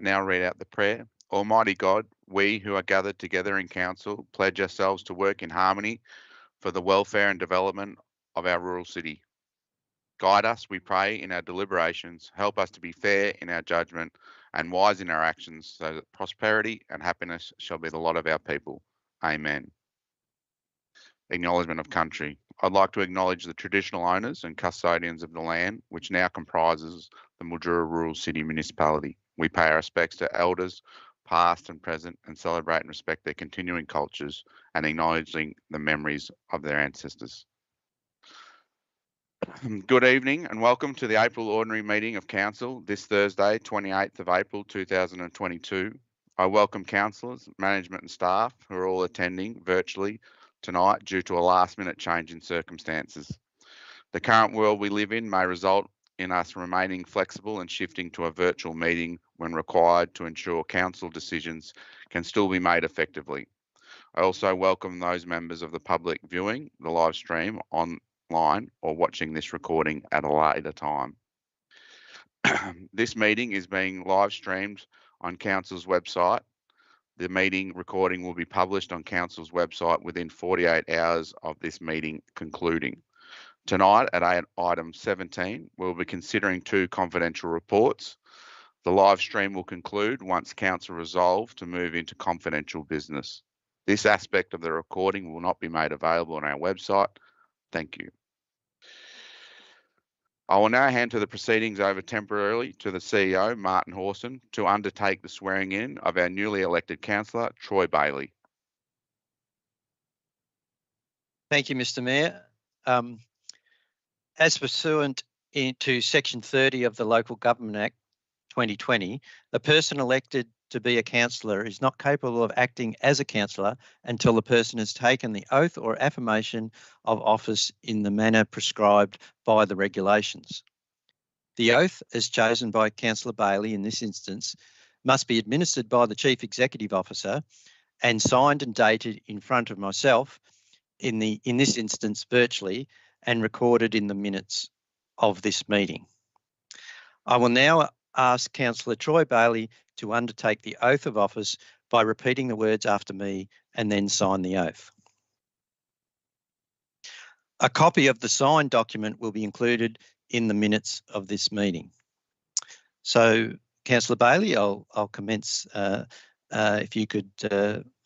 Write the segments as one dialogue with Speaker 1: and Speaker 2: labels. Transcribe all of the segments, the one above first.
Speaker 1: now read out the prayer. Almighty God, we who are gathered together in council pledge ourselves to work in harmony for the welfare and development of our rural city. Guide us, we pray, in our deliberations. Help us to be fair in our judgment and wise in our actions, so that prosperity and happiness shall be the lot of our people. Amen. Acknowledgement of country. I'd like to acknowledge the traditional owners and custodians of the land, which now comprises the Mildura Rural City Municipality. We pay our respects to elders, past and present, and celebrate and respect their continuing cultures and acknowledging the memories of their ancestors. Good evening and welcome to the April Ordinary Meeting of Council this Thursday, 28th of April 2022. I welcome councillors, management and staff who are all attending virtually tonight due to a last-minute change in circumstances. The current world we live in may result in us remaining flexible and shifting to a virtual meeting when required to ensure council decisions can still be made effectively. I also welcome those members of the public viewing the live stream online or watching this recording at a later time. This meeting is being live streamed on Council's website. The meeting recording will be published on Council's website within 48 hours of this meeting concluding. Tonight at item 17, we'll be considering 2 confidential reports. The live stream will conclude once Council resolve to move into confidential business. This aspect of the recording will not be made available on our website. Thank you. I will now hand the proceedings over temporarily to the CEO, Martin Hawson, to undertake the swearing in of our newly elected councillor, Troy Bailey.
Speaker 2: Thank you, Mr. Mayor. As pursuant to Section 30 of the Local Government Act 2020, the person elected to be a councillor is not capable of acting as a councillor until the person has taken the oath or affirmation of office in the manner prescribed by the regulations. The oath, as chosen by Councillor Bailey in this instance, must be administered by the Chief Executive Officer and signed and dated in front of myself, in this instance virtually, and recorded in the minutes of this meeting. I will now ask Councillor Troy Bailey to undertake the oath of office by repeating the words after me and then sign the oath. A copy of the signed document will be included in the minutes of this meeting. So, Councillor Bailey, I'll commence. If you could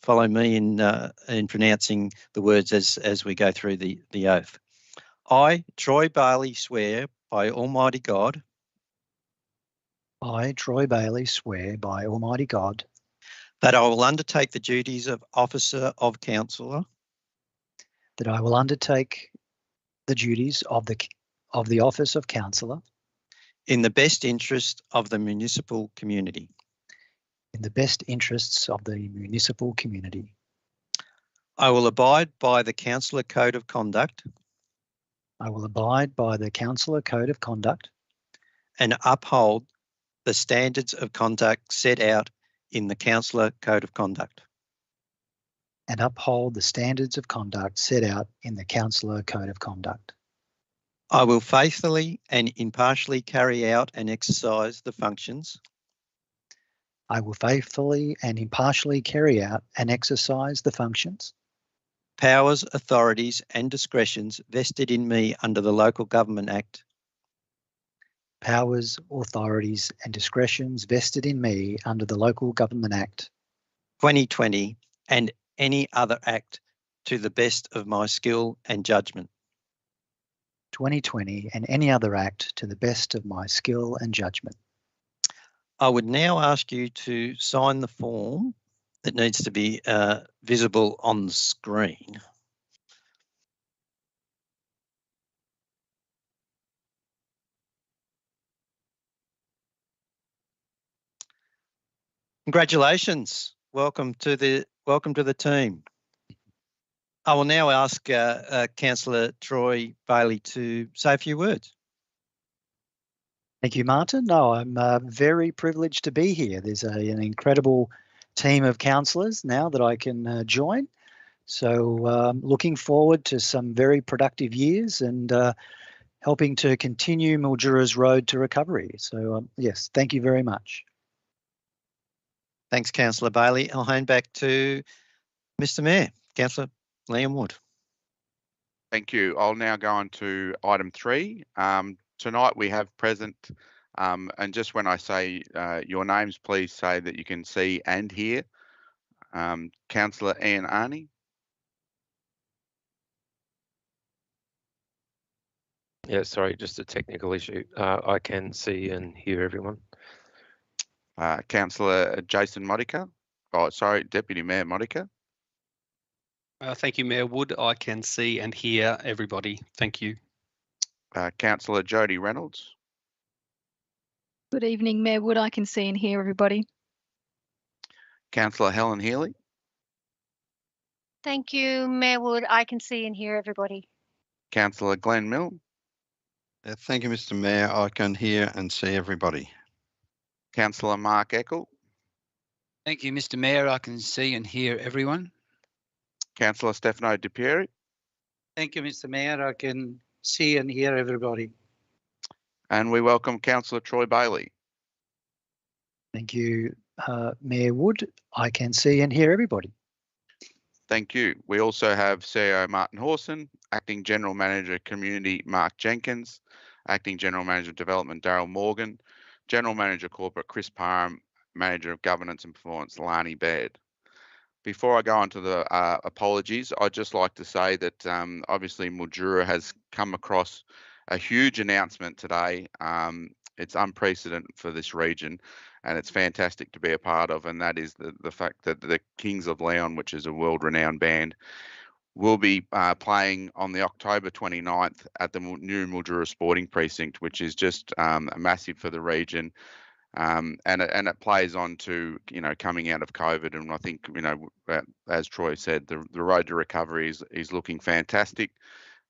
Speaker 2: follow me in pronouncing the words as we go through the oath. I, Troy Bailey, swear by Almighty God.
Speaker 3: I, Troy Bailey, swear by Almighty God
Speaker 2: that I will undertake the duties of Officer of Councillor.
Speaker 3: That I will undertake the duties of the Office of Councillor
Speaker 2: in the best interest of the municipal community.
Speaker 3: In the best interests of the municipal community.
Speaker 2: I will abide by the Councillor Code of Conduct.
Speaker 3: I will abide by the Councillor Code of Conduct.
Speaker 2: And uphold the standards of conduct set out in the Councillor Code of Conduct.
Speaker 3: And uphold the standards of conduct set out in the Councillor Code of Conduct.
Speaker 2: I will faithfully and impartially carry out and exercise the functions.
Speaker 3: I will faithfully and impartially carry out and exercise the functions,
Speaker 2: powers, authorities and discretions vested in me under the Local Government Act.
Speaker 3: Powers, authorities and discretions vested in me under the Local Government Act
Speaker 2: 2020 and any other act to the best of my skill and judgment.
Speaker 3: 2020 and any other act to the best of my skill and judgment.
Speaker 2: I would now ask you to sign the form that needs to be visible on the screen. Congratulations. Welcome to the team. I will now ask Councillor Troy Bailey to say a few words.
Speaker 3: Thank you, Martin. No, I'm very privileged to be here. There's an incredible team of councillors now that I can join. So looking forward to some very productive years and helping to continue Mildura's road to recovery. So yes, thank you very much.
Speaker 2: Thanks, Councillor Bailey. I'll hand back to Mr Mayor, Councillor Liam Wood.
Speaker 1: Thank you. I'll now go on to item 3. Tonight we have present, and just when I say your names, please say that you can see and hear. Councillor Ian Arney.
Speaker 4: Yeah, sorry, just a technical issue. I can see and hear everyone.
Speaker 1: Councillor Jason Modica. Oh, sorry, Deputy Mayor Modica.
Speaker 5: Thank you, Mayor Wood. I can see and hear everybody. Thank you.
Speaker 1: Councillor Jodie Reynolds.
Speaker 6: Good evening, Mayor Wood. I can see and hear everybody.
Speaker 1: Councillor Helen Healy.
Speaker 7: Thank you, Mayor Wood. I can see and hear everybody.
Speaker 1: Councillor Glenn Milne.
Speaker 8: Thank you, Mr Mayor. I can hear and see everybody.
Speaker 1: Councillor Mark Eckel.
Speaker 9: Thank you, Mr Mayor. I can see and hear everyone.
Speaker 1: Councillor Stefano Di Pieri.
Speaker 10: Thank you, Mr Mayor. I can see and hear everybody.
Speaker 1: And we welcome Councillor Troy Bailey.
Speaker 3: Thank you, Mayor Wood. I can see and hear everybody.
Speaker 1: Thank you. We also have CEO Martin Hawson, Acting General Manager Community Mark Jenkins, Acting General Manager Development Daryl Morgan, General Manager Corporate Chris Parham, Manager of Governance and Performance Lani Baird. Before I go on to the apologies, I'd just like to say that obviously Mildura has come across a huge announcement today. It's unprecedented for this region, and it's fantastic to be a part of, and that is the fact that the Kings of Leon, which is a world-renowned band, will be playing on the October 29th at the new Mildura Sporting Precinct, which is just massive for the region. And it plays on to, coming out of COVID. And I think, as Troy said, the road to recovery is looking fantastic.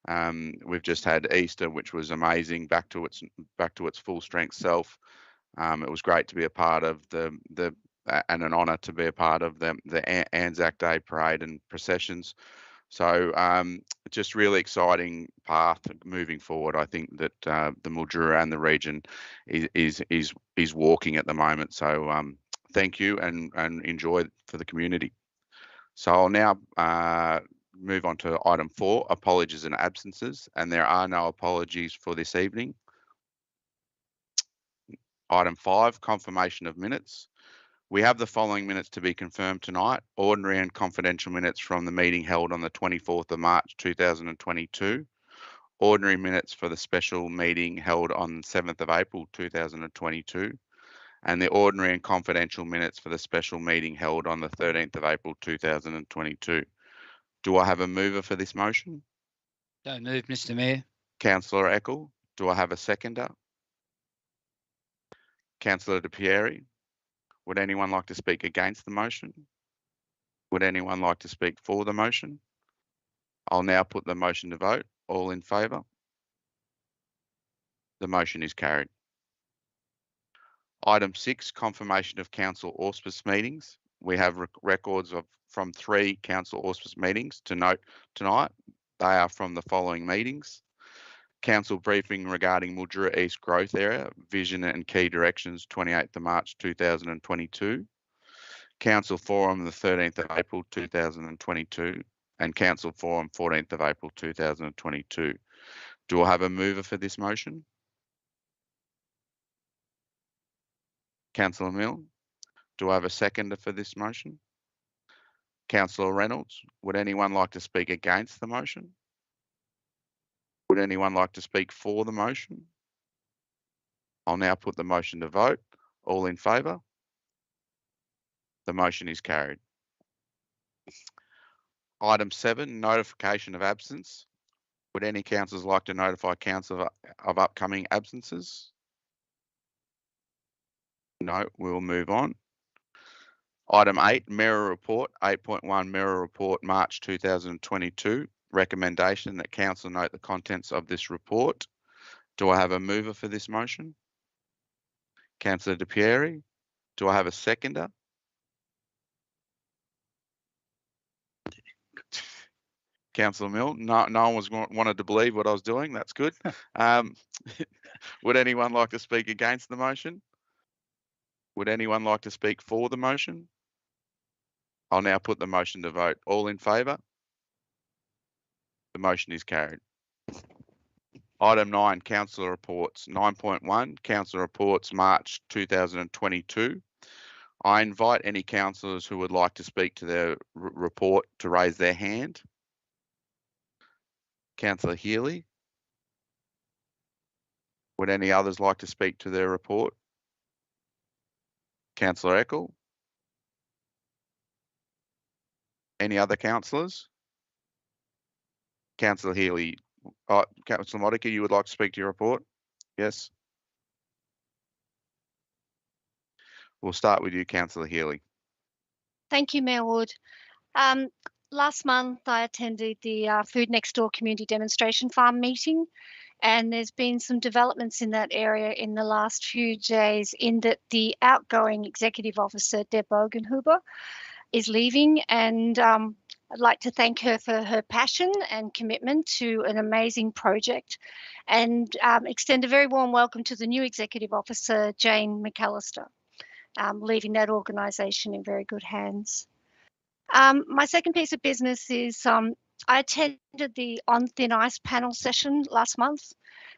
Speaker 1: We've just had Easter, which was amazing, back to its full strength self. It was great to be a part of and an honour to be a part of the Anzac Day parade and processions. So just really exciting path moving forward. I think that the Mildura and the region is walking at the moment. So thank you and enjoy for the community. So I'll now move on to item 4, apologies and absences, and there are no apologies for this evening. Item 5, confirmation of minutes. We have the following minutes to be confirmed tonight. Ordinary and confidential minutes from the meeting held on the 24th of March 2022. Ordinary minutes for the special meeting held on 7th of April 2022. And the ordinary and confidential minutes for the special meeting held on the 13th of April 2022. Do I have a mover for this motion?
Speaker 9: So moved, Mr Mayor.
Speaker 1: Councillor Eckel. Do I have a seconder? Councillor Di Pieri. Would anyone like to speak against the motion? Would anyone like to speak for the motion? I'll now put the motion to vote. All in favour? The motion is carried. Item 6, confirmation of council auspice meetings. We have records from 3 council auspice meetings to note tonight. They are from the following meetings: council briefing regarding Mildura East Growth Area, Vision and Key Directions, 28th of March 2022. Council Forum, the 13th of April 2022. And Council Forum, 14th of April 2022. Do I have a mover for this motion? Councillor Milne. Do I have a seconder for this motion? Councillor Reynolds. Would anyone like to speak against the motion? Would anyone like to speak for the motion? I'll now put the motion to vote. All in favour? The motion is carried. Item 7, notification of absence. Would any councillors like to notify council of upcoming absences? No, we'll move on. Item 8, Mirror Report, 8.1 Mirror Report, March 2022. Recommendation that council note the contents of this report. Do I have a mover for this motion? Councillor Di Pieri. Do I have a seconder? Councillor Milne. No one wanted to believe what I was doing. That's good. Would anyone like to speak against the motion? Would anyone like to speak for the motion? I'll now put the motion to vote. All in favour? The motion is carried. Item 9, councillor reports. 9.1, councillor reports March 2022. I invite any councillors who would like to speak to their report to raise their hand. Councillor Healy. Would any others like to speak to their report? Councillor Eckel. Any other councillors? Councillor Healy. Councillor Modica, you would like to speak to your report? Yes. We'll start with you, Councillor Healy.
Speaker 7: Thank you, Mayor Wood. Last month, I attended the Food Next Door Community Demonstration Farm meeting, and there's been some developments in that area in the last few days in that the outgoing Executive Officer, Deb Bogenhuber, is leaving, and I'd like to thank her for her passion and commitment to an amazing project, and extend a very warm welcome to the new Executive Officer, Jane McAllister, leaving that organisation in very good hands. My second piece of business is I attended the On Thin Ice panel session last month,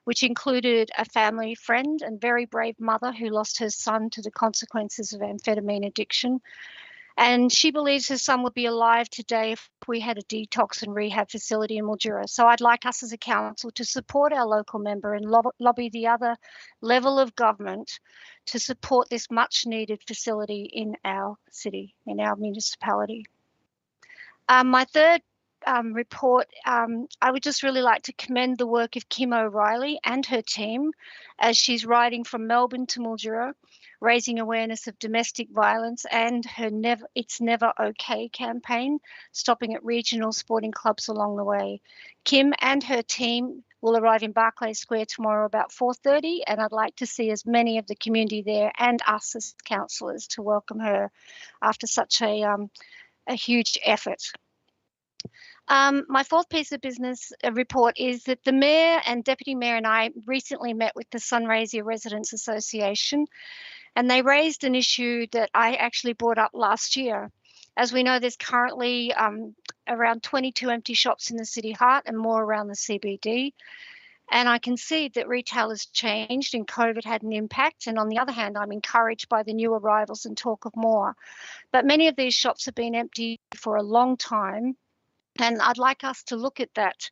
Speaker 7: which included a family friend and very brave mother who lost her son to the consequences of amphetamine addiction. And she believes her son would be alive today if we had a detox and rehab facility in Mildura. So I'd like us as a council to support our local member and lobby the other level of government to support this much needed facility in our city, in our municipality. My third report, I would just really like to commend the work of Kim O'Reilly and her team as she's riding from Melbourne to Mildura, raising awareness of domestic violence and her It's Never Okay campaign, stopping at regional sporting clubs along the way. Kim and her team will arrive in Barclay Square tomorrow about 4:30, and I'd like to see as many of the community there and us as councillors to welcome her after such a huge effort. My fourth piece of business report is that the Mayor and Deputy Mayor and I recently met with the Sunraysia Residents Association, and they raised an issue that I actually brought up last year. As we know, there's currently around 22 empty shops in the city heart and more around the CBD. And I can see that retail has changed and COVID had an impact. And on the other hand, I'm encouraged by the new arrivals and talk of more. But many of these shops have been empty for a long time. And I'd like us to look at that,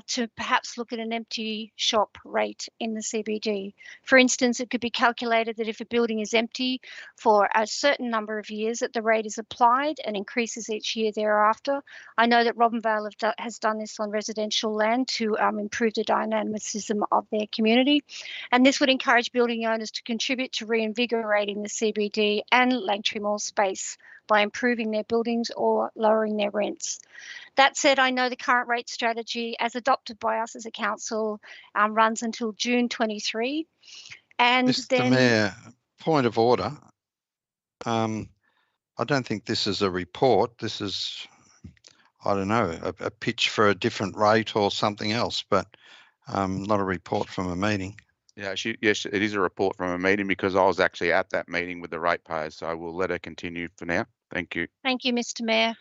Speaker 7: to perhaps look at an empty shop rate in the CBD. For instance, it could be calculated that if a building is empty for a certain number of years, that the rate is applied and increases each year thereafter. I know that Robinvale has done this on residential land to improve the dynamicism of their community. And this would encourage building owners to contribute to reinvigorating the CBD and Langtree Mall space by improving their buildings or lowering their rents. That said, I know the current rate strategy, as adopted by us as a council, runs until June 23. And
Speaker 8: Mr.
Speaker 7: then,
Speaker 8: Mayor, point of order. I don't think this is a report. This is, I don't know, a pitch for a different rate or something else, but not a report from a meeting.
Speaker 1: Yeah, yes, it is a report from a meeting because I was actually at that meeting with the ratepayers, so I will let her continue for now. Thank you.
Speaker 7: Thank you, Mr. Mayor.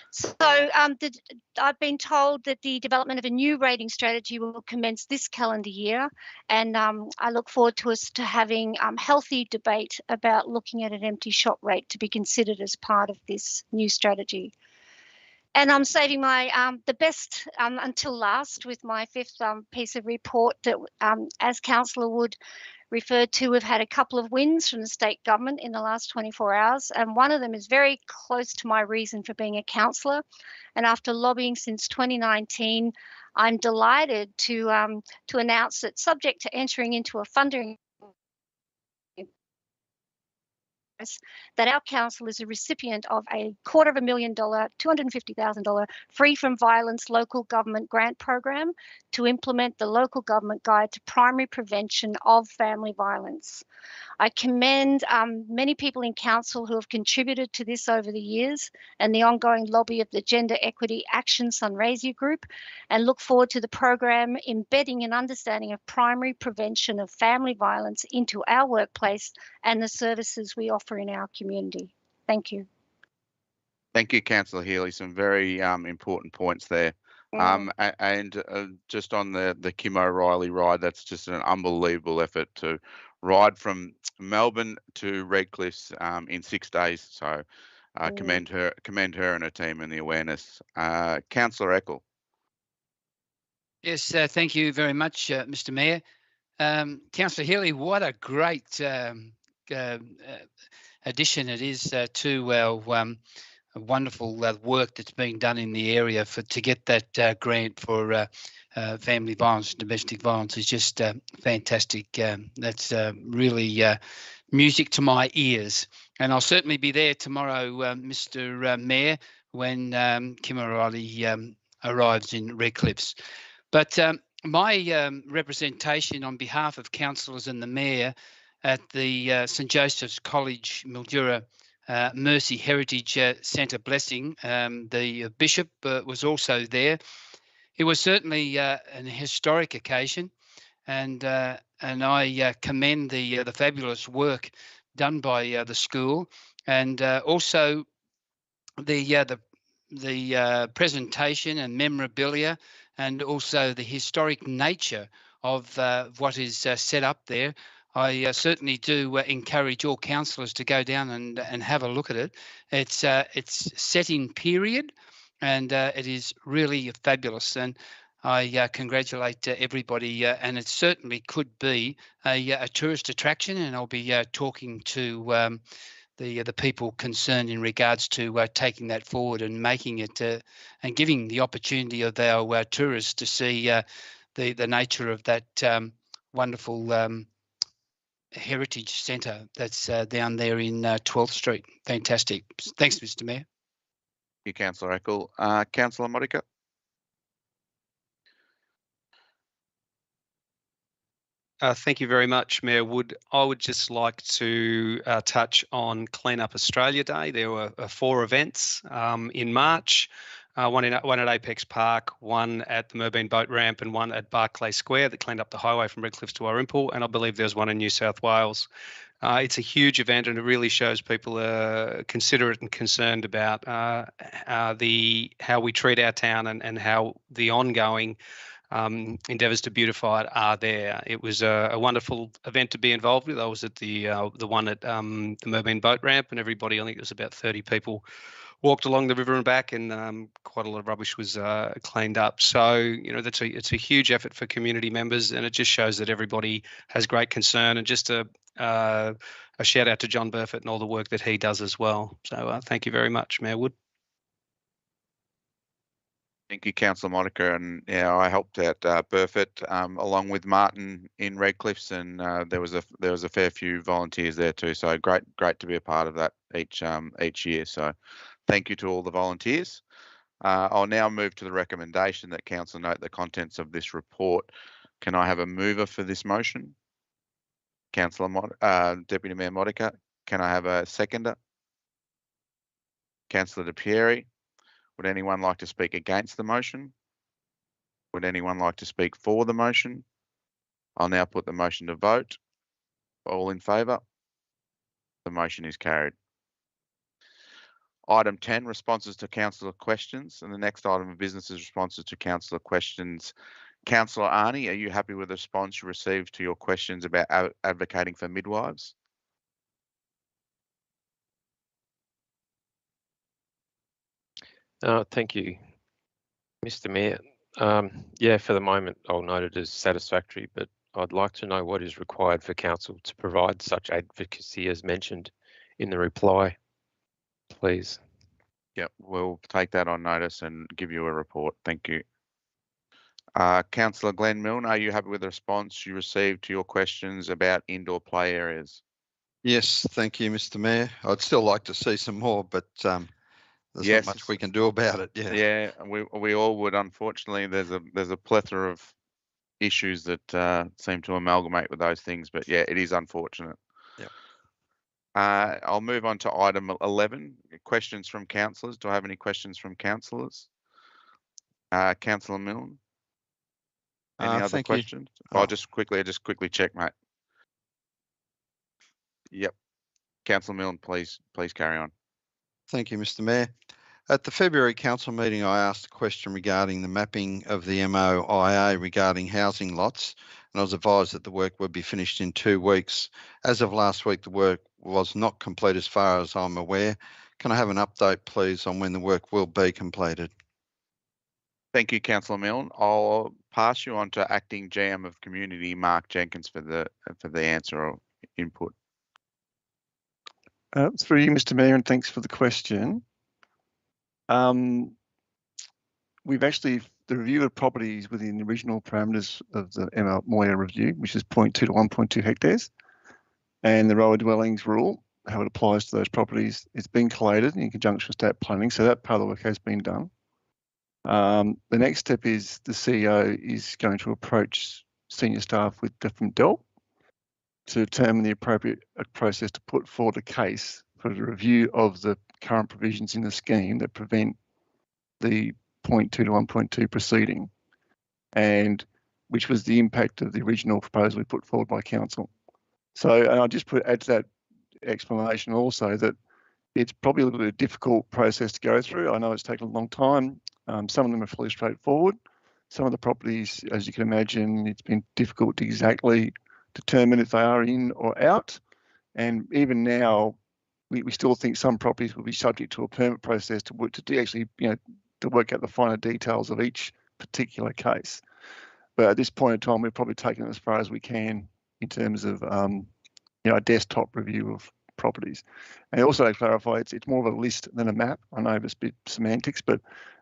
Speaker 7: So I've been told that the development of a new rating strategy will commence this calendar year, and I look forward to us having healthy debate about looking at an empty shop rate to be considered as part of this new strategy. And I'm saving my the best until last with my fifth piece of report that, as Councillor Wood referred to, we've had a couple of wins from the state government in the last 24 hours, and one of them is very close to my reason for being a councillor. And after lobbying since 2019, I'm delighted to announce that, subject to entering into a funding, that our council is a recipient of a $250,000, $250,000 free from violence local government grant program to implement the local government guide to primary prevention of family violence. I commend many people in council who have contributed to this over the years and the ongoing lobby of the Gender Equity Action Sunraysia Group, and look forward to the program embedding an understanding of primary prevention of family violence into our workplace and the services we offer in our community. Thank you.
Speaker 1: Thank you, Councillor Healy. Some very important points there. Just on the Kim O'Reilly ride, that's just an unbelievable effort to ride from Melbourne to Redcliffs in 6 days. So commend her and her team and the awareness. Councillor Eckel.
Speaker 9: Yes, thank you very much, Mr. Mayor. Councillor Healy, what a great addition it is to our wonderful work that's being done in the area to get that grant for family violence, domestic violence is just fantastic. That's really music to my ears, and I'll certainly be there tomorrow, Mr. Mayor, when Kim O'Reilly arrives in Redcliffs. But my representation on behalf of councillors and the mayor at the St Joseph's College, Mildura, Mercy Heritage Centre blessing. The bishop was also there. It was certainly an historic occasion, and I commend the fabulous work done by the school, and also the presentation and memorabilia, and also the historic nature of what is set up there. I certainly do encourage all councillors to go down and have a look at it. It's set in period, and it is really fabulous. And I congratulate everybody. And it certainly could be a tourist attraction. And I'll be talking to the people concerned in regards to taking that forward and making it and giving the opportunity of our tourists to see the nature of that wonderful heritage centre that's down there in 12th Street. Fantastic. Thanks, Mr. Mayor.
Speaker 1: Thank you, Councillor Eckel. Councillor Modica.
Speaker 5: Thank you very much, Mayor Wood. I would just like to touch on Clean Up Australia Day. There were 4 events in March, one at Apex Park, one at the Merbein Boat Ramp, and one at Barclay Square that cleaned up the highway from Redcliffs to Warrnambool, and I believe there's one in New South Wales. It's a huge event, and it really shows people are considerate and concerned about how we treat our town and how the ongoing endeavours to beautify it are there. It was a wonderful event to be involved with. I was at the one at the Merbein Boat Ramp, and everybody, I think it was about 30 people, walked along the river and back, and quite a lot of rubbish was cleaned up. So, you know, it's a huge effort for community members, and it just shows that everybody has great concern. And just a shout out to John Burford and all the work that he does as well. So thank you very much, Mayor Wood.
Speaker 1: Thank you, Councillor Modica, and yeah, I helped out Burford along with Martin in Redcliffs, and there was a fair few volunteers there too. So great to be a part of that each year. So thank you to all the volunteers. I'll now move to the recommendation that Council note the contents of this report. Can I have a mover for this motion? Deputy Mayor Modica. Can I have a seconder? Councillor De Pieri. Would anyone like to speak against the motion? Would anyone like to speak for the motion? I'll now put the motion to vote. All in favour? The motion is carried. Item 10, responses to councillor questions. And the next item of business is responses to councillor questions. Councillor Arnie, are you happy with the response you received to your questions about advocating for midwives?
Speaker 4: Thank you, Mr. Mayor. Yeah, for the moment, I'll note it as satisfactory, but I'd like to know what is required for council to provide such advocacy as mentioned in the reply, please.
Speaker 1: Yep, we'll take that on notice and give you a report. Thank you. Councillor Glenn Milne, are you happy with the response you received to your questions about indoor play areas?
Speaker 8: Yes, thank you, Mr. Mayor. I'd still like to see some more, but there's not much we can do about it.
Speaker 1: Yeah, we all would. Unfortunately, there's a plethora of issues that seem to amalgamate with those things. But yeah, it is unfortunate.
Speaker 8: Yep.
Speaker 1: I'll move on to item 11, questions from councillors. Do I have any questions from councillors? Councillor Milne? Any other
Speaker 8: thank you.
Speaker 1: questions?
Speaker 8: Oh.
Speaker 1: I'll just quickly check, mate. Yep. Councillor Milne, please carry on.
Speaker 8: Thank you, Mr. Mayor. At the February council meeting, I asked a question regarding the mapping of the MOIA regarding housing lots, and I was advised that the work would be finished in 2 weeks. As of last week, the work was not complete as far as I'm aware. Can I have an update, please, on when the work will be completed?
Speaker 1: Thank you, Councillor Milne. I'll pass you on to Acting GM of Community, Mark Jenkins, for the answer or input.
Speaker 11: Through you, Mr. Mayor, and thanks for the question. We've actually, the review of properties within the original parameters of the MOIA review, which is 0.2 to 1.2 hectares, and the rower dwellings rule, how it applies to those properties, it's been collated in conjunction with state planning, so that part of the work has been done. The next step is the CEO is going to approach senior staff with different DELP to determine the appropriate process to put forward a case for the review of the current provisions in the scheme that prevent the 0.2 to 1.2 proceeding, and which was the impact of the original proposal we put forward by council. So, and I'll just add to that explanation also that it's probably a little bit of a difficult process to go through. I know it's taken a long time. Some of them are fairly straightforward. Some of the properties, as you can imagine, it's been difficult to exactly determine if they are in or out. And even now, we still think some properties will be subject to a permit process to actually, to work out the finer details of each particular case. But at this point in time, we've probably taken it as far as we can in terms of, a desktop review of properties. And also to clarify, it's more of a list than a map. I know it's a bit semantics, but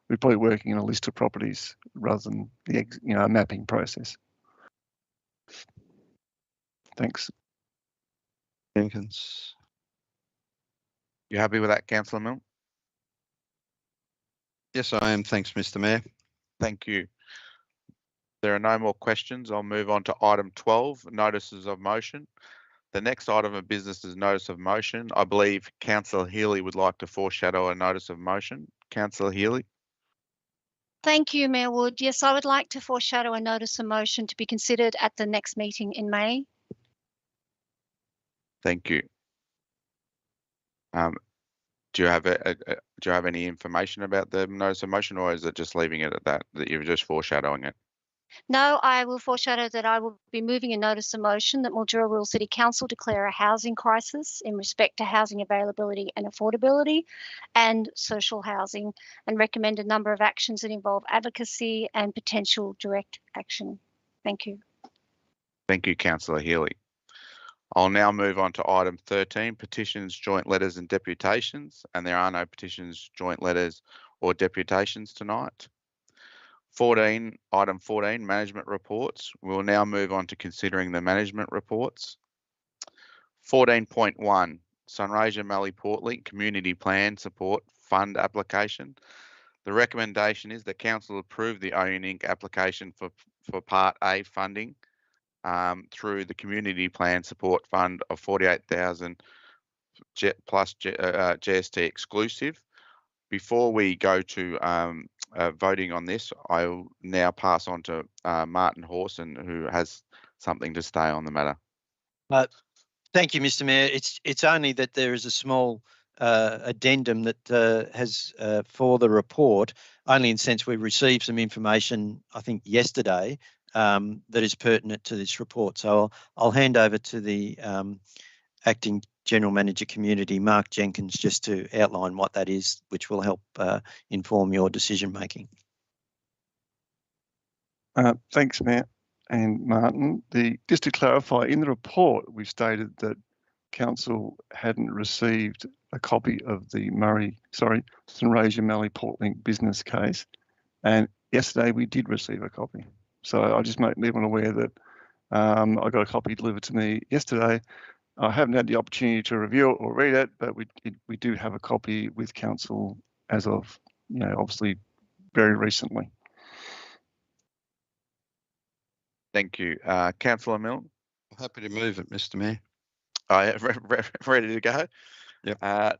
Speaker 11: we're probably working in a list of properties rather than a mapping process. Thanks.
Speaker 8: Jenkins.
Speaker 1: You happy with that, Councillor Milne?
Speaker 8: Yes, I am. Thanks, Mr. Mayor.
Speaker 1: Thank you. There are no more questions. I'll move on to item 12, notices of motion. The next item of business is notice of motion. I believe Councillor Healy would like to foreshadow a notice of motion. Councillor Healy.
Speaker 7: Thank you, Mayor Wood. Yes, I would like to foreshadow a notice of motion to be considered at the next meeting in May.
Speaker 1: Thank you. Do you have any information about the notice of motion, or is it just leaving it at that you're just foreshadowing it?
Speaker 7: No, I will foreshadow that I will be moving a notice of motion that Mildura Rural City Council declare a housing crisis in respect to housing availability and affordability and social housing, and recommend a number of actions that involve advocacy and potential direct action. Thank you.
Speaker 1: Thank you, Councillor Healy. I'll now move on to item 13, petitions, joint letters and deputations, and there are no petitions, joint letters or deputations tonight. Item 14, management reports. We'll now move on to considering the management reports. 14.1, Sunraysia Mallee Portlink Community Plan Support Fund application. The recommendation is that council approve the OUN Inc. application for Part A funding through the Community Plan Support Fund of 48,000 plus GST exclusive. Before we go to voting on this, I'll now pass on to Martin Hawson, who has something to say on the matter.
Speaker 2: Thank you, Mr. Mayor. It's only that there is a small addendum that has for the report, only in sense we received some information, I think yesterday, that is pertinent to this report. So I'll hand over to the Acting General Manager Community, Mark Jenkins, just to outline what that is, which will help inform your decision making.
Speaker 11: Thanks, Matt and Martin. Just to clarify, in the report, we've stated that council hadn't received a copy of the Sunraysia Mallee Portlink business case, and yesterday we did receive a copy. So I just make everyone aware that I got a copy delivered to me yesterday. I haven't had the opportunity to review it or read it, but we do have a copy with council as of, obviously very recently.
Speaker 1: Thank you. Councillor Milne.
Speaker 8: Happy to move it, Mr. Mayor.
Speaker 1: Ready to go?
Speaker 8: Yep.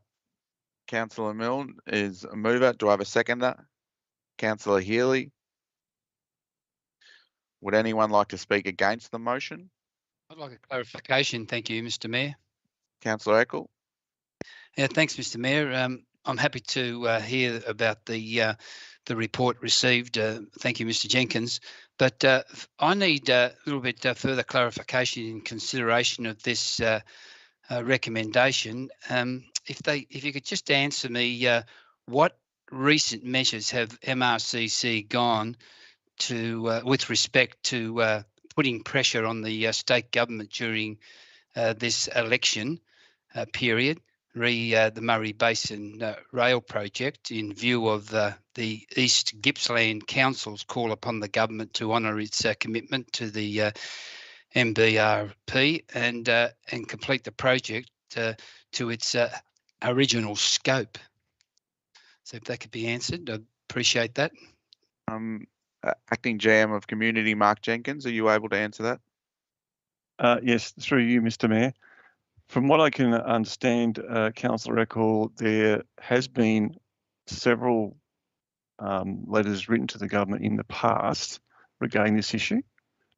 Speaker 1: Councillor Milne is a mover. Do I have a seconder? Councillor Healy. Would anyone like to speak against the motion?
Speaker 9: I'd like a clarification. Thank you, Mr. Mayor.
Speaker 1: Councillor Eckel.
Speaker 9: Yeah, thanks, Mr. Mayor. I'm happy to hear about the report received. Thank you, Mr. Jenkins. But I need a little bit further clarification in consideration of this recommendation. If you could just answer me, what recent measures have MRCC gone to with respect to putting pressure on the state government during this election period, the Murray Basin Rail Project, in view of the East Gippsland Council's call upon the government to honour its commitment to the MBRP and complete the project to its original scope. So if that could be answered, I'd appreciate that.
Speaker 1: Acting GM of Community, Mark Jenkins, are you able to answer that?
Speaker 11: Yes, through you, Mr. Mayor. From what I can understand, Councillor Eckel, there has been several letters written to the government in the past regarding this issue.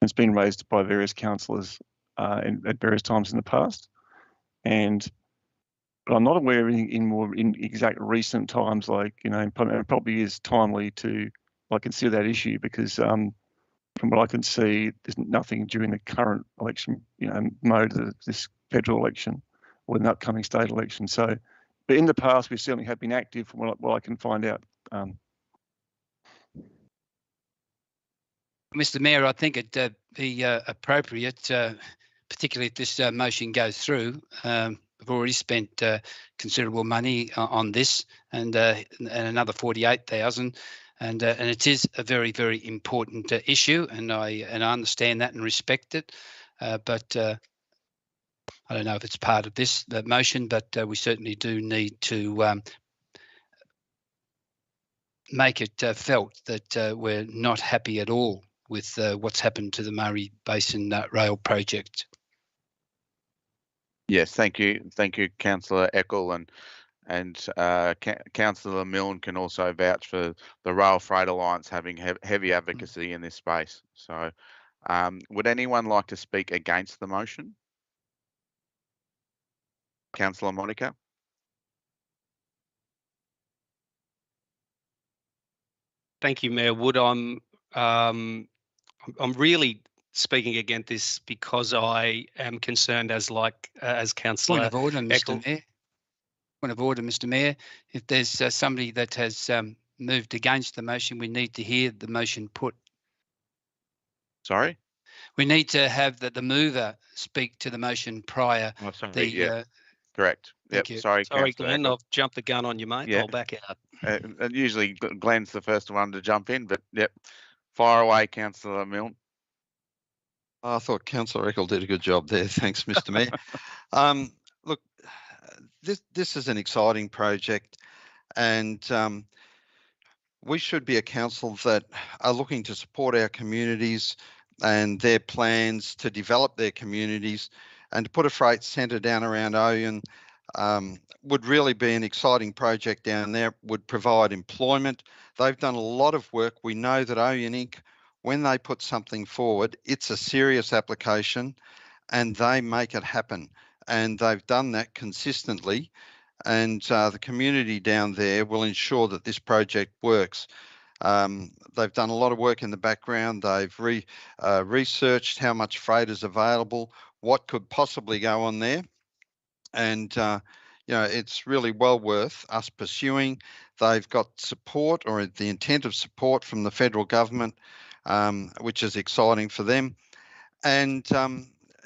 Speaker 11: It's been raised by various councillors at various times in the past, but I'm not aware of anything in exact recent times. Like, you know, it probably is timely to consider that issue, because from what I can see, there's nothing during the current election, mode of this federal election or an upcoming state election. So, but in the past, we certainly have been active from what I can find out.
Speaker 9: Mr. Mayor, I think it'd be appropriate, particularly if this motion goes through. We've already spent considerable money on this, and another 48,000, and it is a very, very important issue, and I understand that and respect it. But I don't know if it's part of this motion, but we certainly do need to make it felt that we're not happy at all with what's happened to the Murray Basin Rail Project.
Speaker 1: Yes, thank you, Councillor Eckel, and Councillor Milne can also vouch for the Rail Freight Alliance having heavy advocacy in this space. So, would anyone like to speak against the motion? Councillor Monica.
Speaker 5: Thank you, Mayor Wood. I'm really speaking against this because I am concerned as Councillor.
Speaker 9: Point of order, Mr. Mayor. Point of order, Mr. Mayor. If there's somebody that has moved against the motion, we need to hear the motion put.
Speaker 1: Sorry?
Speaker 9: We need to have the mover speak to the motion prior.
Speaker 1: Oh, sorry. Yeah. Correct. Yep. Sorry,
Speaker 5: Glenn, I've jumped the gun on you, mate.
Speaker 1: Yeah.
Speaker 5: I'll back out.
Speaker 1: Usually Glenn's the first one to jump in, but yep. Fire away, Councillor Milne.
Speaker 8: I thought Councillor Eckel did a good job there. Thanks, Mr. Mayor. Look, this is an exciting project, and we should be a council that are looking to support our communities and their plans to develop their communities, and to put a freight centre down around Oyen would really be an exciting project down there, would provide employment. They've done a lot of work. We know that Oyen Inc., when they put something forward, it's a serious application and they make it happen. And they've done that consistently. And the community down there will ensure that this project works. They've done a lot of work in the background. They've researched how much freight is available, what could possibly go on there. And, it's really well worth us pursuing. They've got support, or the intent of support, from the federal government, which is exciting for them. And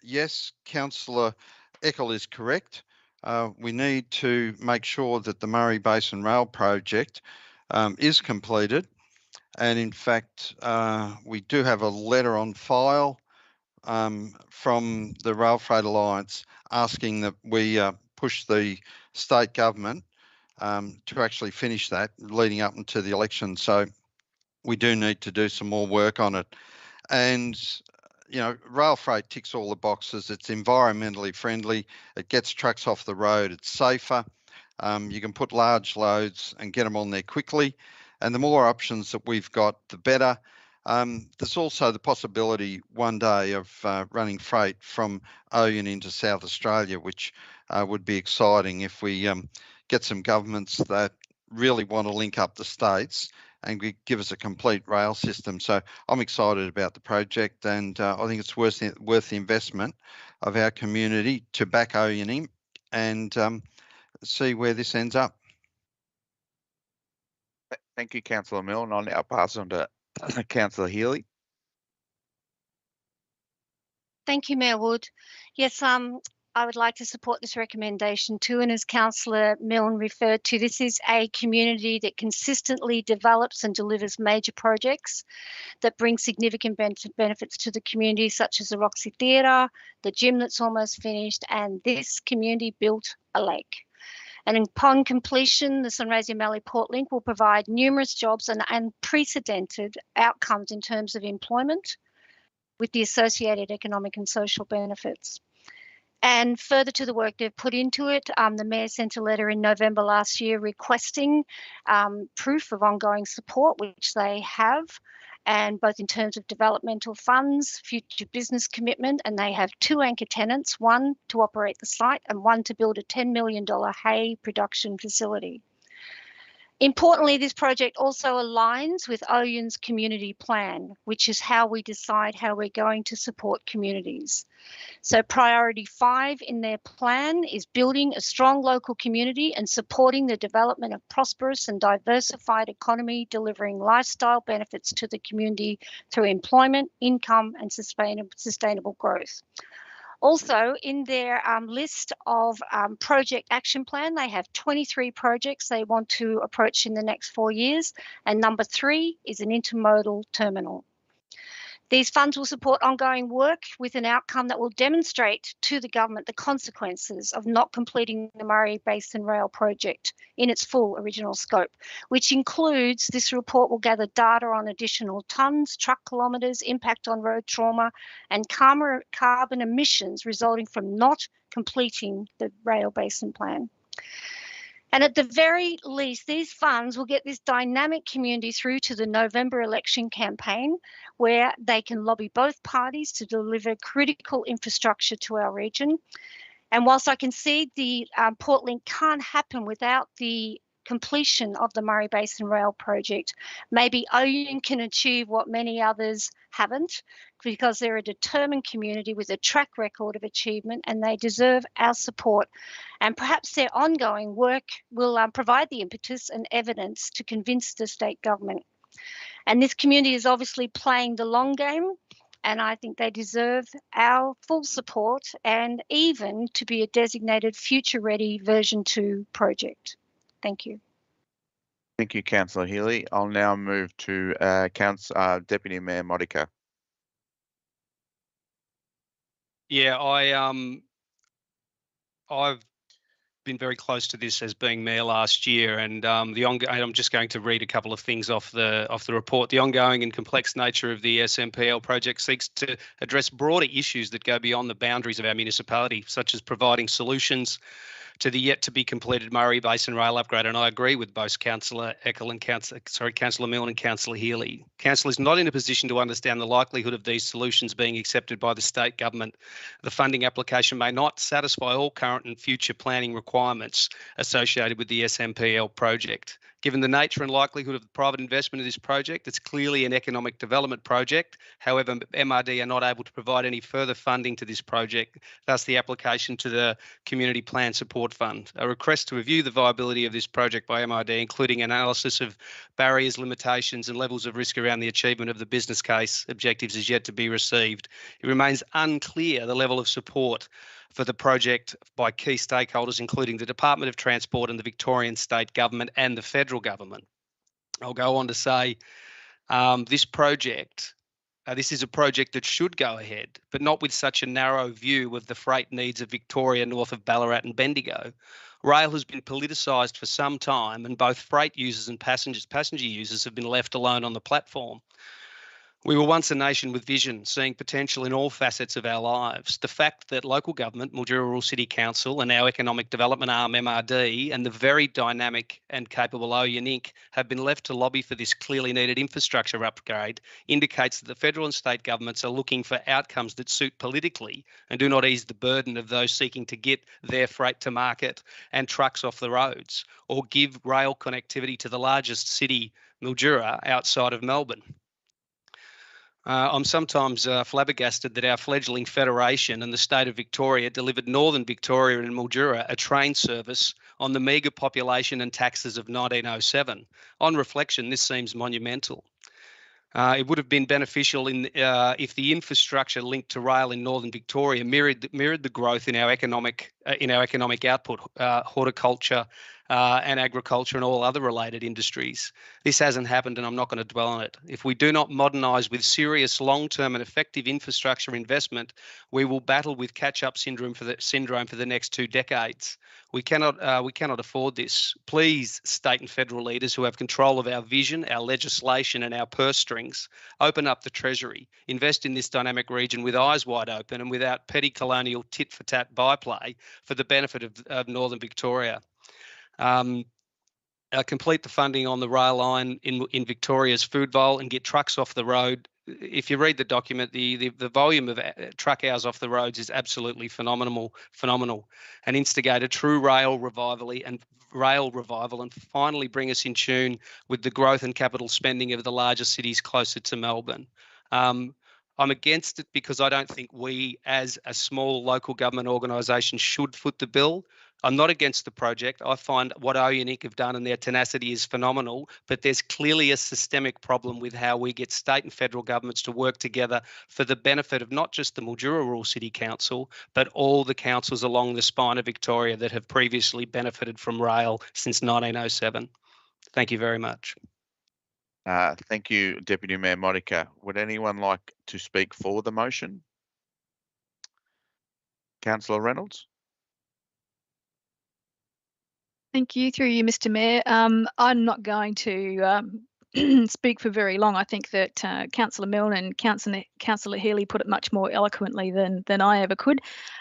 Speaker 8: yes, Councillor Eckel is correct. We need to make sure that the Murray Basin Rail Project is completed. And in fact, we do have a letter on file from the Rail Freight Alliance asking that we push the state government to actually finish that leading up into the election. So we do need to do some more work on it. And, you know, rail freight ticks all the boxes. It's environmentally friendly. It gets trucks off the road. It's safer. You can put large loads and get them on there quickly. And the more options that we've got, the better. There's also the possibility one day of running freight from Oyen into South Australia, which would be exciting if we get some governments that really want to link up the states and give us a complete rail system. So I'm excited about the project, and I think it's worth the investment of our community to back Oyen and see where this ends up.
Speaker 1: Thank you, Councillor Milne. I'll now pass on to Councillor Healy.
Speaker 7: Thank you, Mayor Wood. Yes, I would like to support this recommendation too. And as Councillor Milne referred to, this is a community that consistently develops and delivers major projects that bring significant benefits to the community, such as the Roxy Theatre, the gym that's almost finished, and this community built a lake. And upon completion, the Sunraysia Mallee Port Link will provide numerous jobs and unprecedented outcomes in terms of employment, with the associated economic and social benefits. And further to the work they've put into it, the Mayor sent a letter in November last year requesting proof of ongoing support, which they have, and both in terms of developmental funds, future business commitment, and they have 2 anchor tenants, one to operate the site and one to build a $10 million hay production facility. Importantly, this project also aligns with Oyen's community plan, which is how we decide how we're going to support communities. So priority 5 in their plan is building a strong local community and supporting the development of prosperous and diversified economy, delivering lifestyle benefits to the community through employment, income, and sustainable growth. Also, in their list of project action plan, they have 23 projects they want to approach in the next 4 years, and number 3 is an intermodal terminal. These funds will support ongoing work with an outcome that will demonstrate to the government the consequences of not completing the Murray Basin Rail project in its full original scope, which includes, this report will gather data on additional tonnes, truck kilometres, impact on road trauma, and carbon emissions resulting from not completing the Rail Basin Plan. And at the very least, these funds will get this dynamic community through to the November election campaign, where they can lobby both parties to deliver critical infrastructure to our region. And whilst I concede the Port Link can't happen without the completion of the Murray Basin Rail project, maybe Oyen can achieve what many others haven't, because they're a determined community with a track record of achievement, and they deserve our support. And perhaps their ongoing work will provide the impetus and evidence to convince the state government. And this community is obviously playing the long game, and I think they deserve our full support, and even to be a designated future-ready version 2 project. Thank you.
Speaker 1: Thank you, Councillor Healy. I'll now move to Deputy Mayor Modica.
Speaker 5: Yeah, I've been very close to this as being mayor last year, and I'm just going to read a couple of things off the report. The ongoing and complex nature of the SMPL project seeks to address broader issues that go beyond the boundaries of our municipality, such as providing solutions to the yet to be completed Murray Basin Rail upgrade. And I agree with both Councillor Eckel and Councillor Milne and Councillor Healy. Council is not in a position to understand the likelihood of these solutions being accepted by the state government. The funding application may not satisfy all current and future planning requirements associated with the SMPL project. Given the nature and likelihood of the private investment in this project, it's clearly an economic development project. However, MRD are not able to provide any further funding to this project, thus the application to the Community Plan Support Fund. A request to review the viability of this project by MRD, including analysis of barriers, limitations and levels of risk around the achievement of the business case objectives, is yet to be received. It remains unclear the level of support for the project by key stakeholders, including the Department of Transport and the Victorian State Government and the federal government. I'll go on to say this is a project that should go ahead, but not with such a narrow view of the freight needs of Victoria north of Ballarat and Bendigo. Rail has been politicised for some time, and both freight users and passenger users have been left alone on the platform. We were once a nation with vision, seeing potential in all facets of our lives. The fact that local government, Mildura Rural City Council, and our economic development arm, MRD, and the very dynamic and capable Oyen Inc. have been left to lobby for this clearly needed infrastructure upgrade indicates that the federal and state governments are looking for outcomes that suit politically and do not ease the burden of those seeking to get their freight to market and trucks off the roads, or give rail connectivity to the largest city, Mildura, outside of Melbourne. I'm sometimes flabbergasted that our fledgling federation and the state of Victoria delivered Northern Victoria and Mildura a train service on the meagre population and taxes of 1907. On reflection, this seems monumental. It would have been beneficial if the infrastructure linked to rail in Northern Victoria mirrored the growth in our economic output, horticulture, and agriculture and all other related industries. This hasn't happened, and I'm not going to dwell on it. If we do not modernise with serious long-term and effective infrastructure investment, we will battle with catch-up syndrome for the next 2 decades. We cannot afford this. Please, state and federal leaders who have control of our vision, our legislation, and our purse strings, open up the treasury, invest in this dynamic region with eyes wide open and without petty colonial tit-for-tat byplay for the benefit of Northern Victoria. Complete the funding on the rail line in Victoria's food bowl and get trucks off the road. If you read the document, the volume of truck hours off the roads is absolutely phenomenal, and instigate a true rail revival and finally bring us in tune with the growth and capital spending of the larger cities closer to Melbourne. I'm against it because I don't think we as a small local government organisation should foot the bill. I'm not against the project. I find what Oyen Inc. have done and their tenacity is phenomenal, but there's clearly a systemic problem with how we get state and federal governments to work together for the benefit of not just the Mildura Rural City Council, but all the councils along the spine of Victoria that have previously benefited from rail since 1907. Thank you very much.
Speaker 1: Thank you, Deputy Mayor Modica. Would anyone like to speak for the motion? Councillor Reynolds?
Speaker 6: Thank you, through you, Mr. Mayor. I'm not going to speak for very long. I think that Councillor Milne and Councillor Healy put it much more eloquently than I ever could.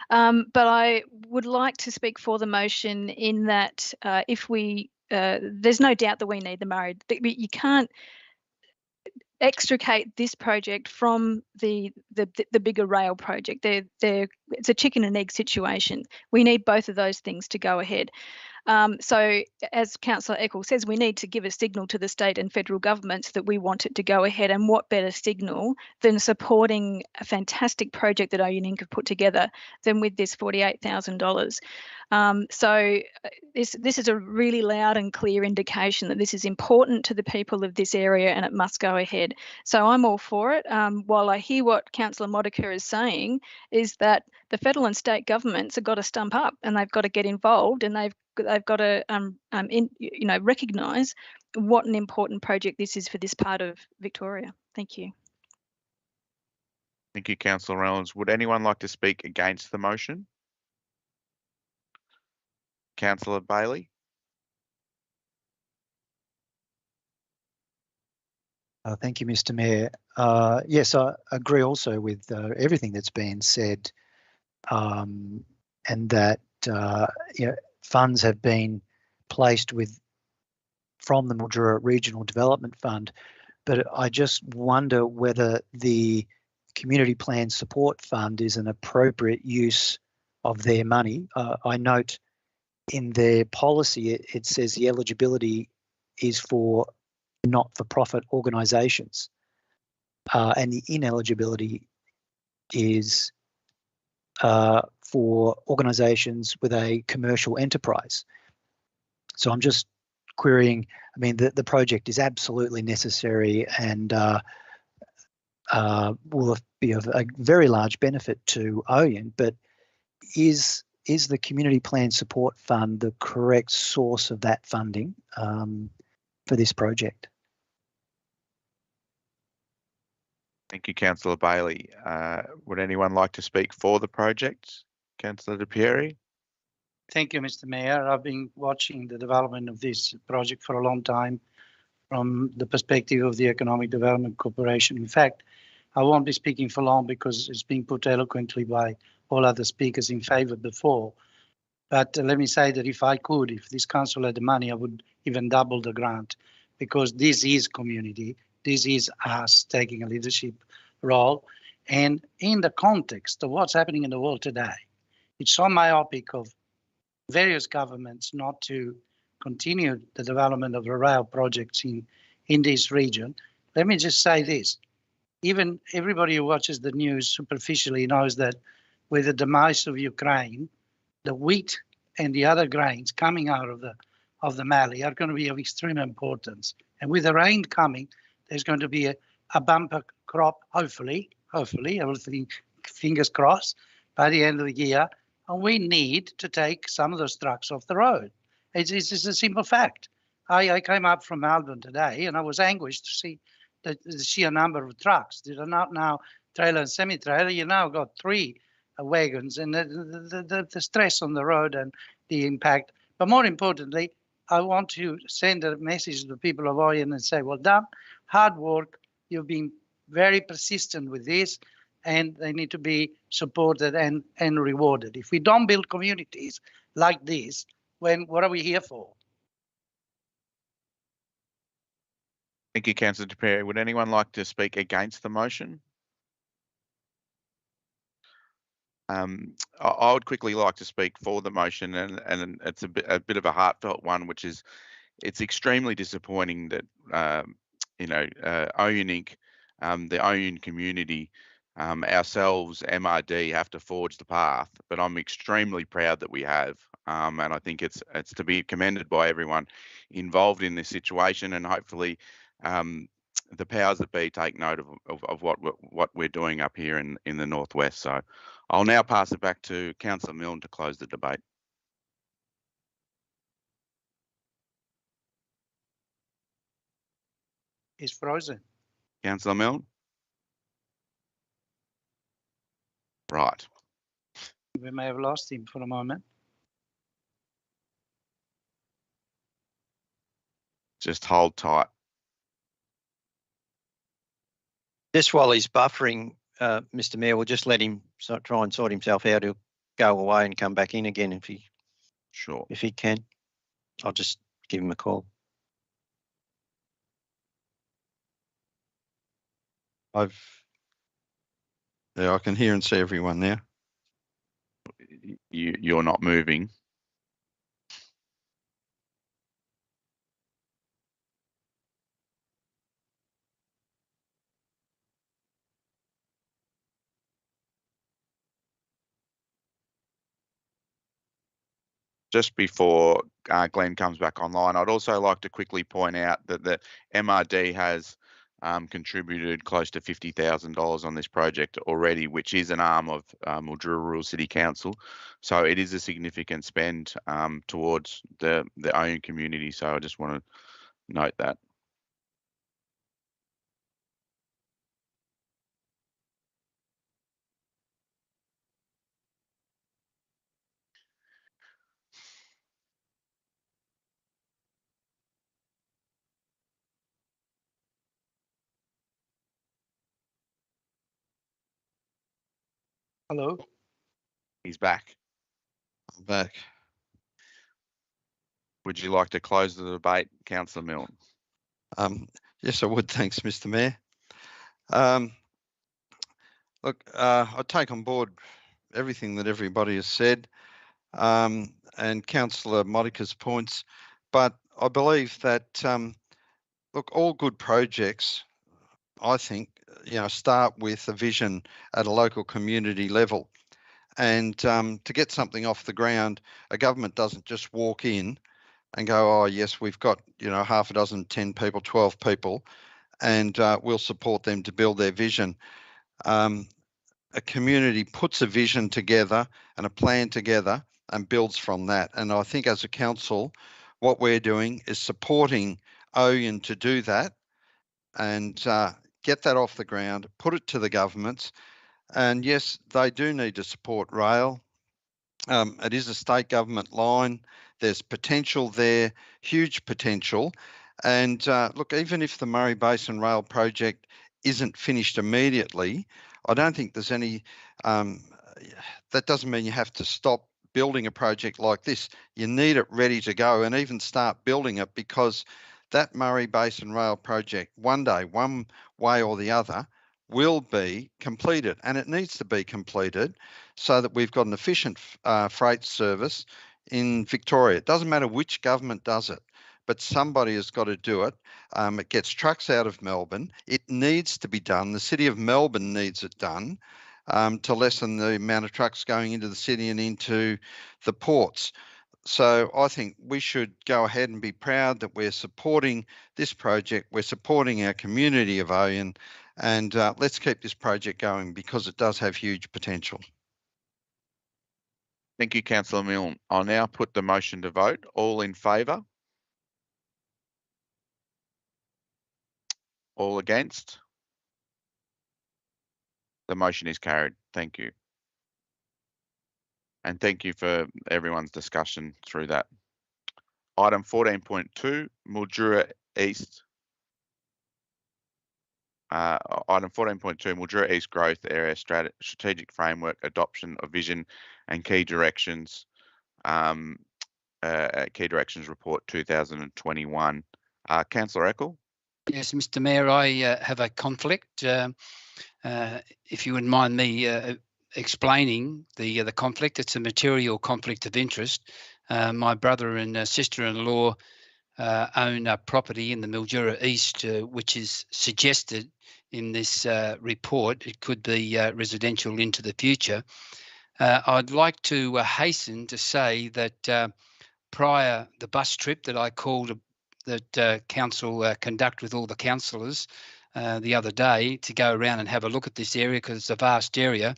Speaker 6: But I would like to speak for the motion in that there's no doubt that we need the Murray. You can't extricate this project from the bigger rail project. It's a chicken and egg situation. We need both of those things to go ahead. So as Councillor Eckel says, we need to give a signal to the state and federal governments that we want it to go ahead, and what better signal than supporting a fantastic project that Oyen Inc. have put together than with this $48,000. So this is a really loud and clear indication that this is important to the people of this area and it must go ahead. So I'm all for it. While I hear what Councillor Modica is saying, is that the federal and state governments have got to stump up and they've got to get involved, and they've got to recognise what an important project this is for this part of Victoria. Thank you.
Speaker 1: Thank you, Councillor Reynolds. Would anyone like to speak against the motion? Councillor Bailey?
Speaker 3: Thank you, Mr. Mayor. Yes, I agree also with everything that's been said, and that funds have been placed from the Mildura Regional Development Fund, but I just wonder whether the Community Plan Support Fund is an appropriate use of their money. I note in their policy it says the eligibility is for not-for-profit organisations, and the ineligibility is for organisations with a commercial enterprise. So I'm just querying, I mean, the project is absolutely necessary and will be of a very large benefit to Oyen, but is the Community Plan Support Fund the correct source of that funding for this project?
Speaker 1: Thank you, Councillor Bailey. Would anyone like to speak for the project? Councillor De Pieri?
Speaker 10: Thank you, Mr. Mayor. I've been watching the development of this project for a long time from the perspective of the Economic Development Corporation. In fact, I won't be speaking for long because it's been put eloquently by all other speakers in favour before. But let me say that if this council had the money, I would even double the grant, because this is community. This is us taking a leadership role. And in the context of what's happening in the world today, it's so myopic of various governments not to continue the development of the rail projects in this region. Let me just say this. Even everybody who watches the news superficially knows that with the demise of Ukraine, the wheat and the other grains coming out of the Mali are going to be of extreme importance. And with the rain coming, there's going to be a bumper crop, hopefully, everything, fingers crossed, by the end of the year. And we need to take some of those trucks off the road. It's a simple fact. I came up from Melbourne today and I was anguished to see the sheer number of trucks. There are not now trailer and semi-trailer. You now got 3 wagons, and the stress on the road and the impact. But more importantly, I want to send a message to the people of Oyen and say, well done, hard work. You've been very persistent with this, and they need to be supported and rewarded. If we don't build communities like this, what are we here for?
Speaker 1: Thank you, Councillor Perry. Would anyone like to speak against the motion? I would quickly like to speak for the motion, and it's a bit of a heartfelt one, which is it's extremely disappointing that Oyen Inc., the Oyen community, ourselves, MRD, have to forge the path. But I'm extremely proud that we have, and I think it's to be commended by everyone involved in this situation, and hopefully the powers that be take note of what we're doing up here in the northwest. So I'll now pass it back to Councillor Milne to close the debate.
Speaker 10: He's frozen.
Speaker 1: Councillor Milne? Right.
Speaker 10: We may have lost him for a moment.
Speaker 1: Just hold tight.
Speaker 2: Just while he's buffering, Mr. Mayor, we'll just let him try and sort himself out. He'll go away and come back in again if he can. I'll just give him a call.
Speaker 8: I can hear and see everyone now.
Speaker 1: You're not moving. Just before Glenn comes back online, I'd also like to quickly point out that the MRD has contributed close to $50,000 on this project already, which is an arm of Mildura Rural City Council. So it is a significant spend towards the Oyen community. So I just want to note that.
Speaker 10: Hello?
Speaker 1: He's back.
Speaker 8: I'm back.
Speaker 1: Would you like to close the debate, Councillor Milne?
Speaker 8: Yes, I would. Thanks, Mr. Mayor. Look, I take on board everything that everybody has said, and Councillor Modica's points, but I believe that, look, all good projects, I think, start with a vision at a local community level. And to get something off the ground, a government doesn't just walk in and go, oh, yes, we've got, half a dozen, 10 people, 12 people, and we'll support them to build their vision. A community puts a vision together and a plan together and builds from that. And I think as a council, what we're doing is supporting Oyen to do that and get that off the ground, put it to the governments. And yes, they do need to support rail. It is a state government line. There's potential there, huge potential. And look, even if the Murray Basin Rail project isn't finished immediately, I don't think there's any, that doesn't mean you have to stop building a project like this. You need it ready to go and even start building it, because that Murray Basin Rail project one day, one way or the other, will be completed, and it needs to be completed so that we've got an efficient freight service in Victoria. It doesn't matter which government does it, but somebody has got to do it. It gets trucks out of Melbourne. It needs to be done. The City of Melbourne needs it done to lessen the amount of trucks going into the city and into the ports. So I think we should go ahead and be proud that we're supporting this project. We're supporting our community of Oyen, and let's keep this project going because it does have huge potential.
Speaker 1: Thank you, Councillor Milne. I'll now put the motion to vote. All in favour? All against? The motion is carried. Thank you. And thank you for everyone's discussion through that. Item 14.2, Mildura East. Item 14.2, Mildura East Growth Area Strategic Framework Adoption of Vision and Key Directions. Key Directions Report 2021. Councillor Eckel.
Speaker 9: Yes, Mr. Mayor, I have a conflict. If you wouldn't mind me explaining the conflict, it's a material conflict of interest. My brother and sister-in-law own a property in the Mildura East, which is suggested in this report. It could be residential into the future. I'd like to hasten to say that prior the bus trip that I called that council conduct with all the councillors the other day to go around and have a look at this area, because it's a vast area,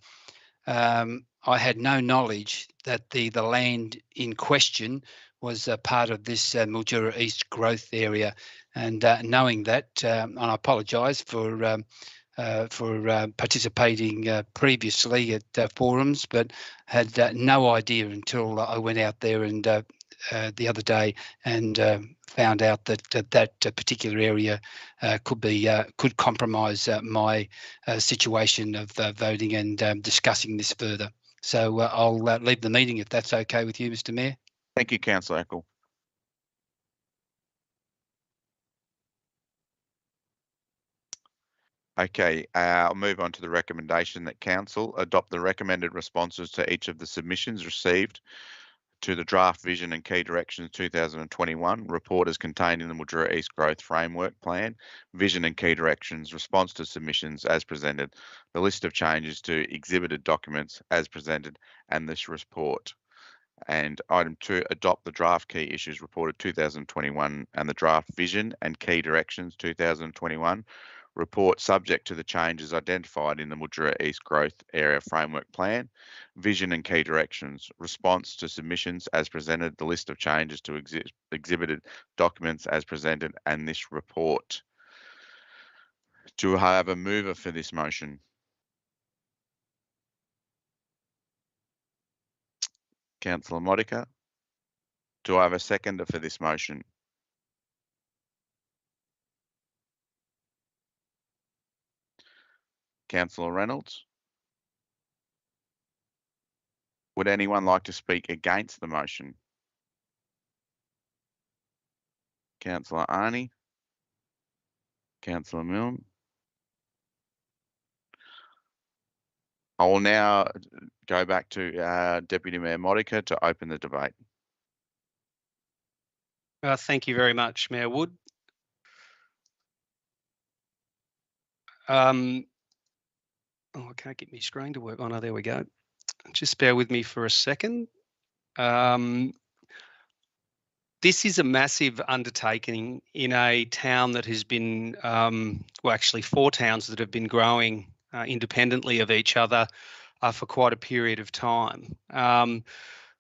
Speaker 9: I had no knowledge that the land in question was a part of this Mildura East growth area. And knowing that, and I apologise for participating previously at forums, but had no idea until I went out there and the other day and found out that that particular area could compromise my situation of voting and discussing this further. So I'll leave the meeting if that's okay with you, Mr. Mayor.
Speaker 1: Thank you, Councillor Eckel. Okay, I'll move on to the recommendation that Council adopt the recommended responses to each of the submissions received to the Draft Vision and Key Directions 2021 report as contained in the Mildura East Growth Framework Plan, Vision and Key Directions, response to submissions as presented, the list of changes to exhibited documents as presented, and this report. And item 2, adopt the draft key issues reported 2021 and the draft Vision and Key Directions 2021 report subject to the changes identified in the Mildura East Growth Area Framework Plan, Vision and Key Directions, response to submissions as presented, the list of changes to exhibited documents as presented, and this report. Do I have a mover for this motion? Councillor Modica. Do I have a seconder for this motion? Councillor Reynolds. Would anyone like to speak against the motion? Councillor Arney. Councillor Milne. I will now go back to Deputy Mayor Modica to open the debate.
Speaker 5: Thank you very much, Mayor Wood. Oh, I can't get my screen to work. Oh, no, there we go. Just bear with me for a second. This is a massive undertaking in a town that has been, well, actually 4 towns that have been growing independently of each other for quite a period of time.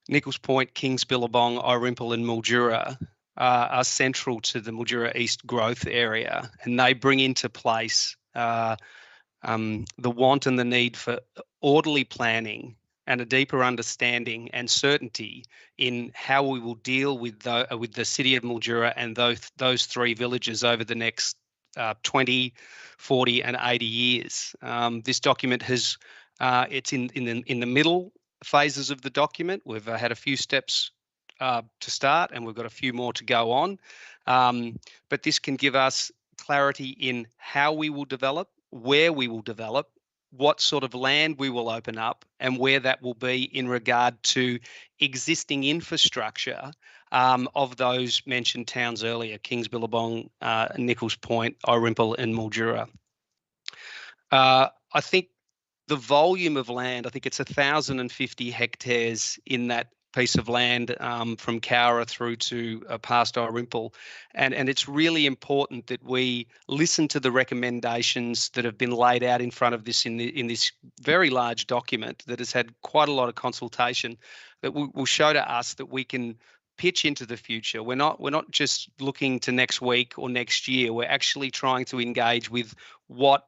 Speaker 5: Nichols Point, Kings Billabong, Irimple and Mildura are central to the Mildura East growth area, and they bring into place the want and the need for orderly planning and a deeper understanding and certainty in how we will deal with the city of Mildura and those 3 villages over the next 20, 40 and 80 years. This document has, it's in the middle phases of the document. We've had a few steps to start and we've got a few more to go on. But this can give us clarity in how we will develop, where we will develop, what sort of land we will open up and where that will be in regard to existing infrastructure of those mentioned towns earlier, Kings Billabong, Nichols Point, Irimple and Mildura. I think the volume of land, I think it's 1,050 hectares in that piece of land from Cowra through to past Irimple. And it's really important that we listen to the recommendations that have been laid out in front of this in this very large document that has had quite a lot of consultation that will show to us that we can pitch into the future. We're not just looking to next week or next year. We're actually trying to engage with what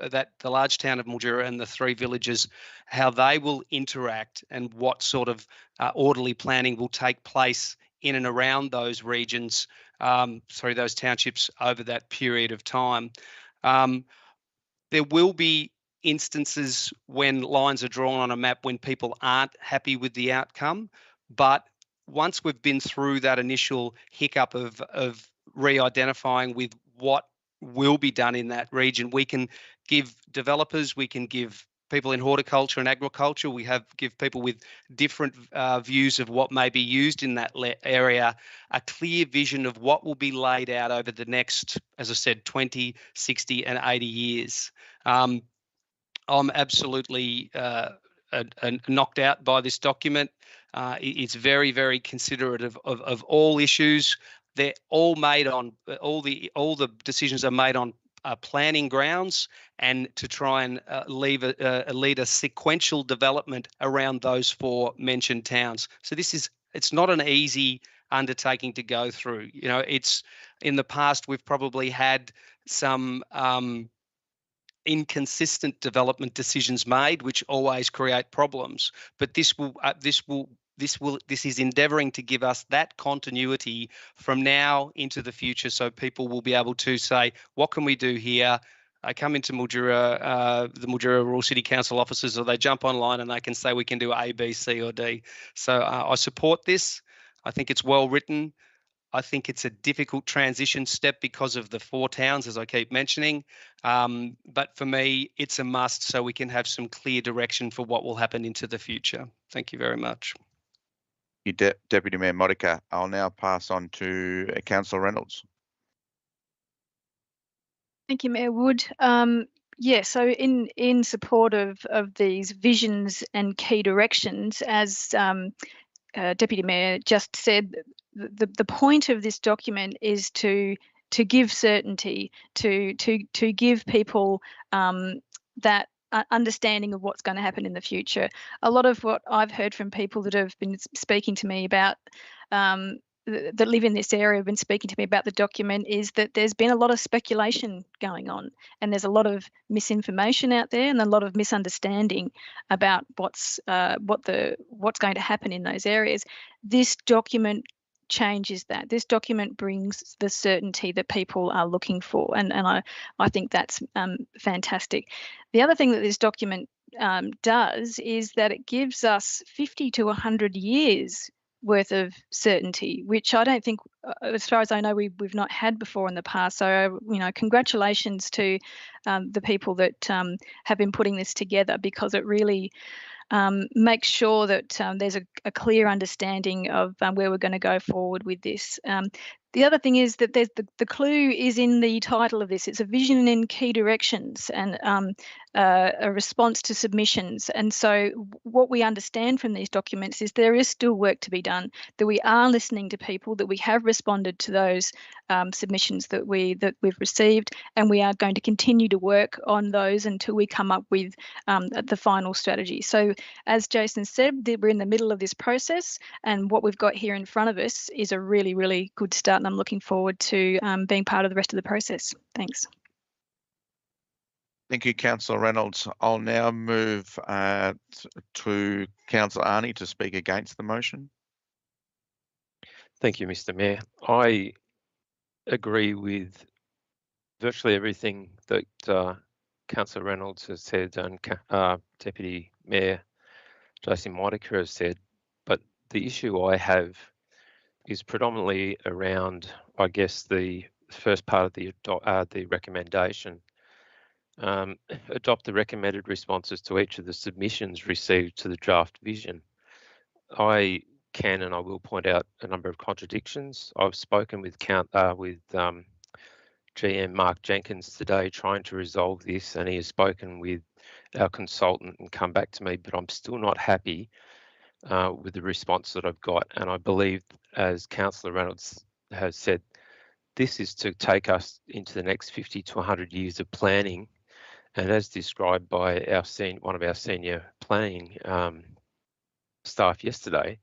Speaker 5: that the large town of Mildura and the 3 villages, how they will interact and what sort of orderly planning will take place in and around those regions, those townships over that period of time. There will be instances when lines are drawn on a map when people aren't happy with the outcome, but once we've been through that initial hiccup of re-identifying with what will be done in that region, we can give developers, we can give people in horticulture and agriculture, give people with different views of what may be used in that area, a clear vision of what will be laid out over the next, as I said, 20, 60 and 80 years. I'm absolutely knocked out by this document. It's very, very considerate of all issues. They're all made on all the decisions are made on planning grounds and to try and lead a sequential development around those 4 mentioned towns. So it's not an easy undertaking to go through. You know, it's in the past we've probably had some inconsistent development decisions made, which always create problems. But this is endeavouring to give us that continuity from now into the future, so people will be able to say, what can we do here? I come into Mildura, the Mildura Rural City Council offices, or they jump online and they can say we can do A, B, C or D. So I support this. I think it's well written. I think it's a difficult transition step because of the 4 towns, as I keep mentioning. But for me, it's a must so we can have some clear direction for what will happen into the future. Thank you very much.
Speaker 1: Deputy Mayor Modica. I'll now pass on to Councillor Reynolds.
Speaker 6: Thank you, Mayor Wood. So in support of these visions and key directions, as Deputy Mayor just said, the point of this document is to give certainty, to give people that understanding of what's going to happen in the future. A lot of what I've heard from people that have been speaking to me about that live in this area have been speaking to me about the document is that there's been a lot of speculation going on and there's a lot of misinformation out there and a lot of misunderstanding about what's going to happen in those areas. This document changes that. This document brings the certainty that people are looking for, and I think that's fantastic. The other thing that this document does is that it gives us 50 to 100 years worth of certainty, which I don't think, as far as I know, we've not had before in the past. So, congratulations to the people that have been putting this together, because it really makes sure that there's a clear understanding of where we're going to go forward with this. The other thing is that there's the clue is in the title of this. It's a vision in key directions and a response to submissions. And so what we understand from these documents is there is still work to be done, that we are listening to people, that we have responded to those submissions that we've received, and we are going to continue to work on those until we come up with the final strategy. So as Jason said, we're in the middle of this process, and what we've got here in front of us is a really, really good start, and I'm looking forward to being part of the rest of the process. Thanks.
Speaker 1: Thank you, Councillor Reynolds. I'll now move to Councillor Arney to speak against the motion.
Speaker 4: Thank you, Mr. Mayor. I agree with virtually everything that Councillor Reynolds has said and Deputy Mayor Jason Monica has said, but the issue I have is predominantly around, I guess, the first part of the recommendation. Adopt the recommended responses to each of the submissions received to the draft vision. I can and I will point out a number of contradictions. I've spoken with GM Mark Jenkins today trying to resolve this, and he has spoken with our consultant and come back to me, but I'm still not happy with the response that I've got. And I believe, as Councillor Reynolds has said, this is to take us into the next 50 to 100 years of planning. And as described by one of our senior planning staff yesterday,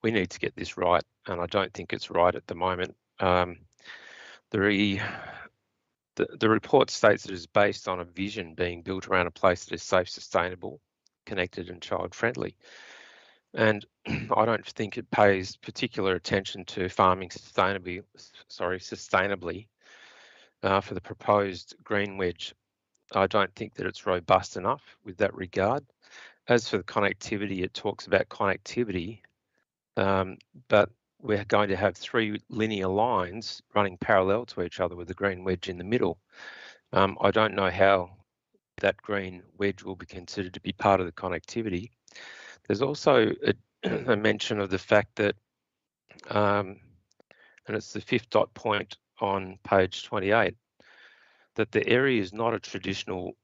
Speaker 4: we need to get this right, and I don't think it's right at the moment. The report states that it is based on a vision being built around a place that is safe, sustainable, connected and child-friendly. And I don't think it pays particular attention to farming sustainably for the proposed green wedge. I don't think that it's robust enough with that regard. As for the connectivity, it talks about connectivity, but we're going to have 3 linear lines running parallel to each other with a green wedge in the middle. I don't know how that green wedge will be considered to be part of the connectivity. There's also a mention of the fact that, and it's the 5th dot point on page 28, that the area is not a traditional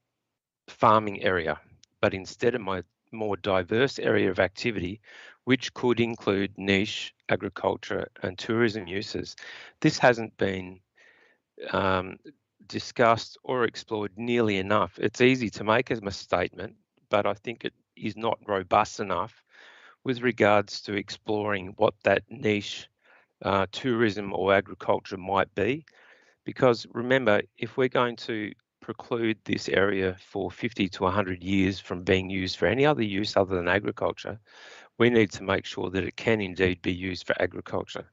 Speaker 4: farming area, but instead a more diverse area of activity, which could include niche agriculture and tourism uses. This hasn't been discussed or explored nearly enough. It's easy to make as a statement, but I think it is not robust enough with regards to exploring what that niche tourism or agriculture might be. Because remember, if we're going to preclude this area for 50 to 100 years from being used for any other use other than agriculture, we need to make sure that it can indeed be used for agriculture.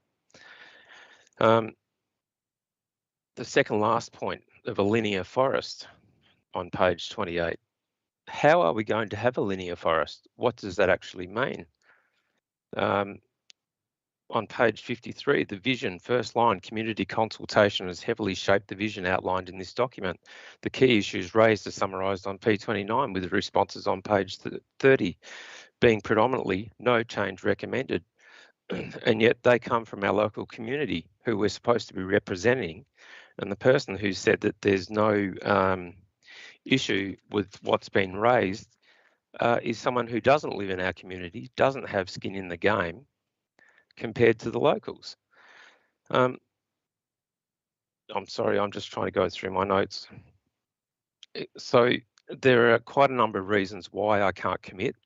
Speaker 4: The second last point of a linear forest on page 28. How are we going to have a linear forest? What does that actually mean? On page 53, the vision, first line, community consultation has heavily shaped the vision outlined in this document. The key issues raised are summarised on P29 with the responses on page 30 being predominantly no change recommended. And yet they come from our local community who we're supposed to be representing. And the person who said that there's no issue with what's been raised is someone who doesn't live in our community, doesn't have skin in the game compared to the locals. I'm sorry, I'm just trying to go through my notes. So there are quite a number of reasons why I can't commit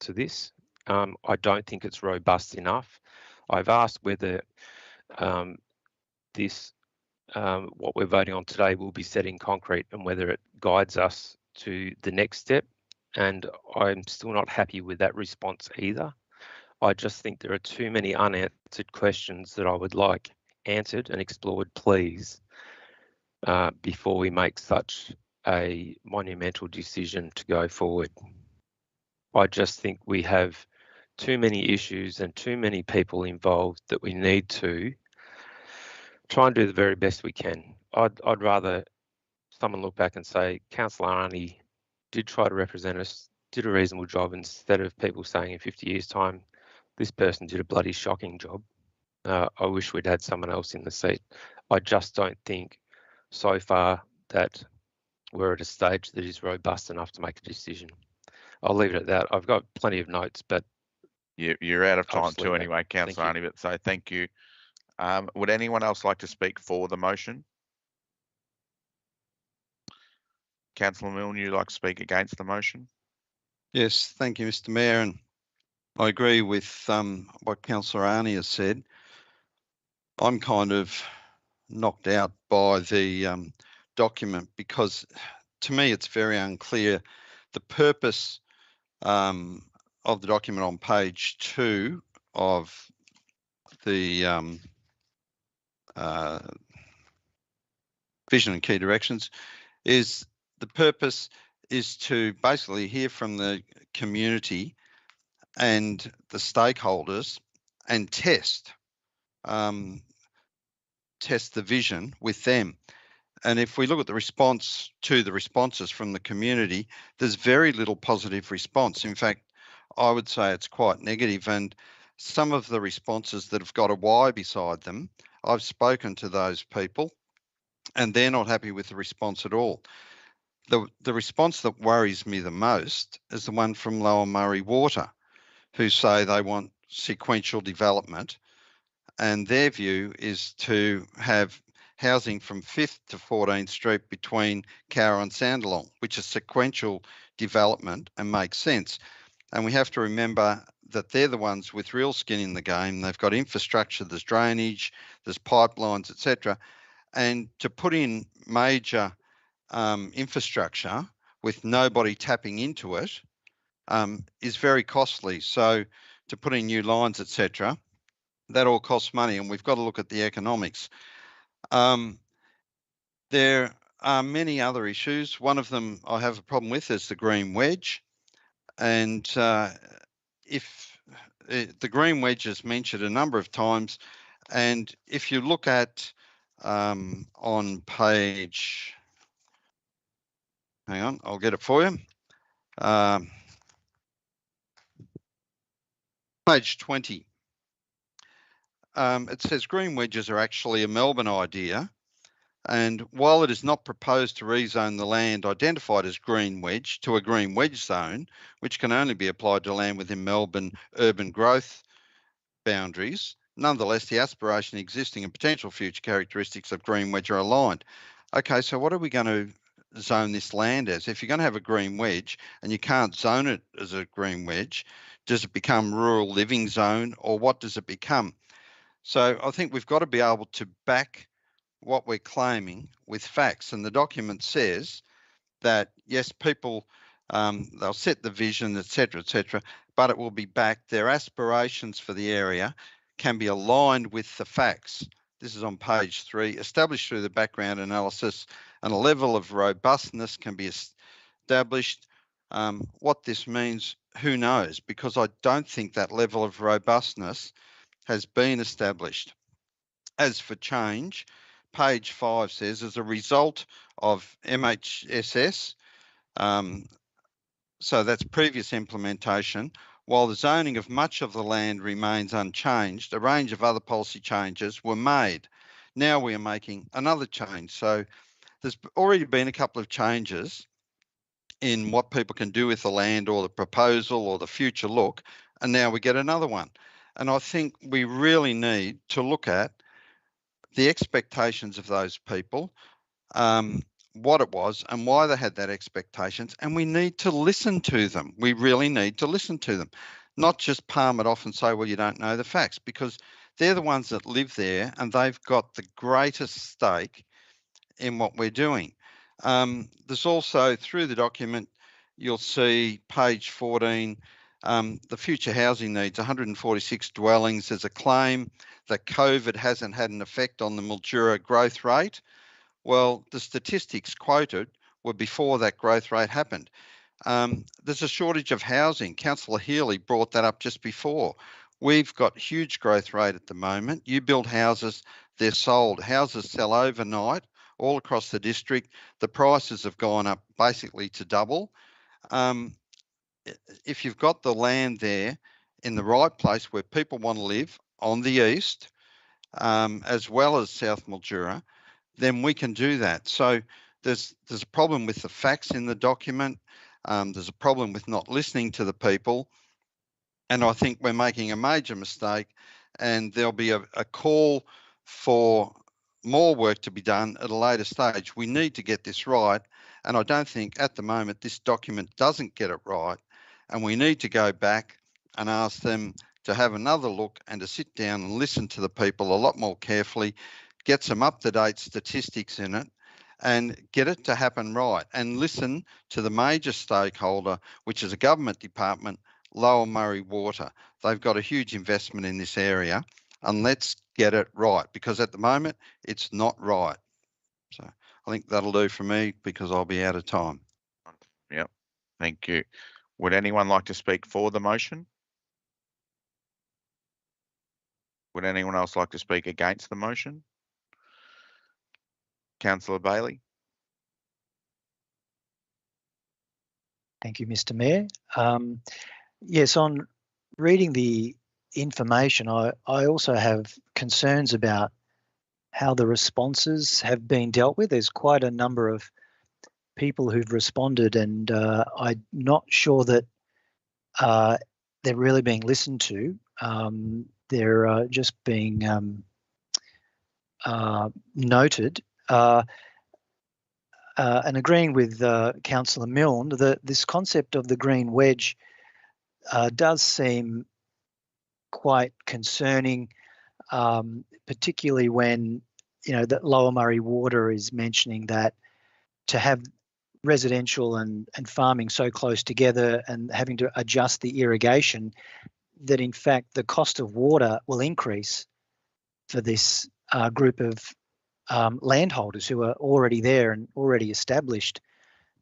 Speaker 4: to this. I don't think it's robust enough. I've asked whether what we're voting on today will be set in concrete and whether it guides us to the next step. And I'm still not happy with that response either. I just think there are too many unanswered questions that I would like answered and explored, please, before we make such a monumental decision to go forward. I just think we have too many issues and too many people involved that we need to try and do the very best we can. I'd rather someone look back and say, Councillor Arnie did try to represent us, did a reasonable job, instead of people saying in 50 years' time, this person did a bloody shocking job. I wish we'd had someone else in the seat. I just don't think so far that we're at a stage that is robust enough to make a decision. I'll leave it at that. I've got plenty of notes, but
Speaker 1: you're out of time too anyway, Councillor Arnie, but so thank you. Would anyone else like to speak for the motion? Councillor Milne, you like to speak against the motion?
Speaker 8: Yes, thank you, Mr. Mayor, and I agree with what Councillor Arnie has said. I'm kind of knocked out by the document because to me it's very unclear the purpose of the document on page 2 of the vision and key directions, is the purpose is to basically hear from the community and the stakeholders and test the vision with them. And if we look at the response to the responses from the community, there's very little positive response. In fact, I would say it's quite negative. And some of the responses that have got a Y beside them, I've spoken to those people and they're not happy with the response at all. The response that worries me the most is the one from Lower Murray Water, who say they want sequential development. And their view is to have housing from 5th to 14th Street between Cowra and Sandalong, which is sequential development and makes sense. And we have to remember that they're the ones with real skin in the game. They've got infrastructure, there's drainage, there's pipelines, etc. And to put in major infrastructure with nobody tapping into it is very costly. So to put in new lines, etc., that all costs money, and we've got to look at the economics. There are many other issues. One of them I have a problem with is the green wedge. And if the green wedge is mentioned a number of times, and if you look at on page, hang on, I'll get it for you. Page 20. It says green wedges are actually a Melbourne idea, and while it is not proposed to rezone the land identified as green wedge to a green wedge zone, which can only be applied to land within Melbourne urban growth boundaries, nonetheless the aspiration, existing and potential future characteristics of green wedge are aligned. Okay, so what are we going to zone this land as? If you're going to have a green wedge and you can't zone it as a green wedge, does it become rural living zone, or what does it become? So I think we've got to be able to back what we're claiming with facts. And the document says that, yes, people, they'll set the vision, etc., but it will be backed. Their aspirations for the area can be aligned with the facts. This is on page 3. Established through the background analysis, and a level of robustness can be established. What this means, who knows? Because I don't think that level of robustness has been established. As for change, page 5 says, as a result of MHSS, so that's previous implementation, while the zoning of much of the land remains unchanged, a range of other policy changes were made. Now we are making another change. So there's already been a couple of changes in what people can do with the land, or the proposal, or the future look, and now we get another one. And I think we really need to look at the expectations of those people, what it was and why they had that expectations, and we need to listen to them. We really need to listen to them, not just palm it off and say, well, you don't know the facts, because they're the ones that live there and they've got the greatest stake in what we're doing. There's also, through the document, you'll see page 14, the future housing needs 146 dwellings. There's a claim that COVID hasn't had an effect on the Mildura growth rate. Well, the statistics quoted were before that growth rate happened. There's a shortage of housing. Councillor Healy brought that up just before. We've got huge growth rate at the moment. You build houses, they're sold. Houses sell overnight all across the district. The prices have gone up basically to double. If you've got the land there in the right place where people want to live on the east, as well as South Mildura, then we can do that. So there's a problem with the facts in the document. There's a problem with not listening to the people. And I think we're making a major mistake, and there'll be a call for more work to be done at a later stage. We need to get this right. And I don't think at the moment this document doesn't get it right. And we need to go back and ask them to have another look and to sit down and listen to the people a lot more carefully, get some up-to-date statistics in it, and get it to happen right. And listen to the major stakeholder, which is a government department, Lower Murray Water. They've got a huge investment in this area, and let's get it right, because at the moment it's not right. So I think that'll do for me because I'll be out of time.
Speaker 1: Yep. Thank you. Would anyone like to speak for the motion? Would anyone else like to speak against the motion? Councillor Bailey?
Speaker 3: Thank you, Mr. Mayor. Yes, on reading the information, I also have concerns about how the responses have been dealt with. There's quite a number of people who've responded, and I'm not sure that they're really being listened to. They're just being noted. And agreeing with Councillor Milne, that this concept of the green wedge does seem quite concerning, particularly when that Lower Murray Water is mentioning that to have residential and farming so close together and having to adjust the irrigation, that in fact the cost of water will increase for this group of landholders who are already there and already established.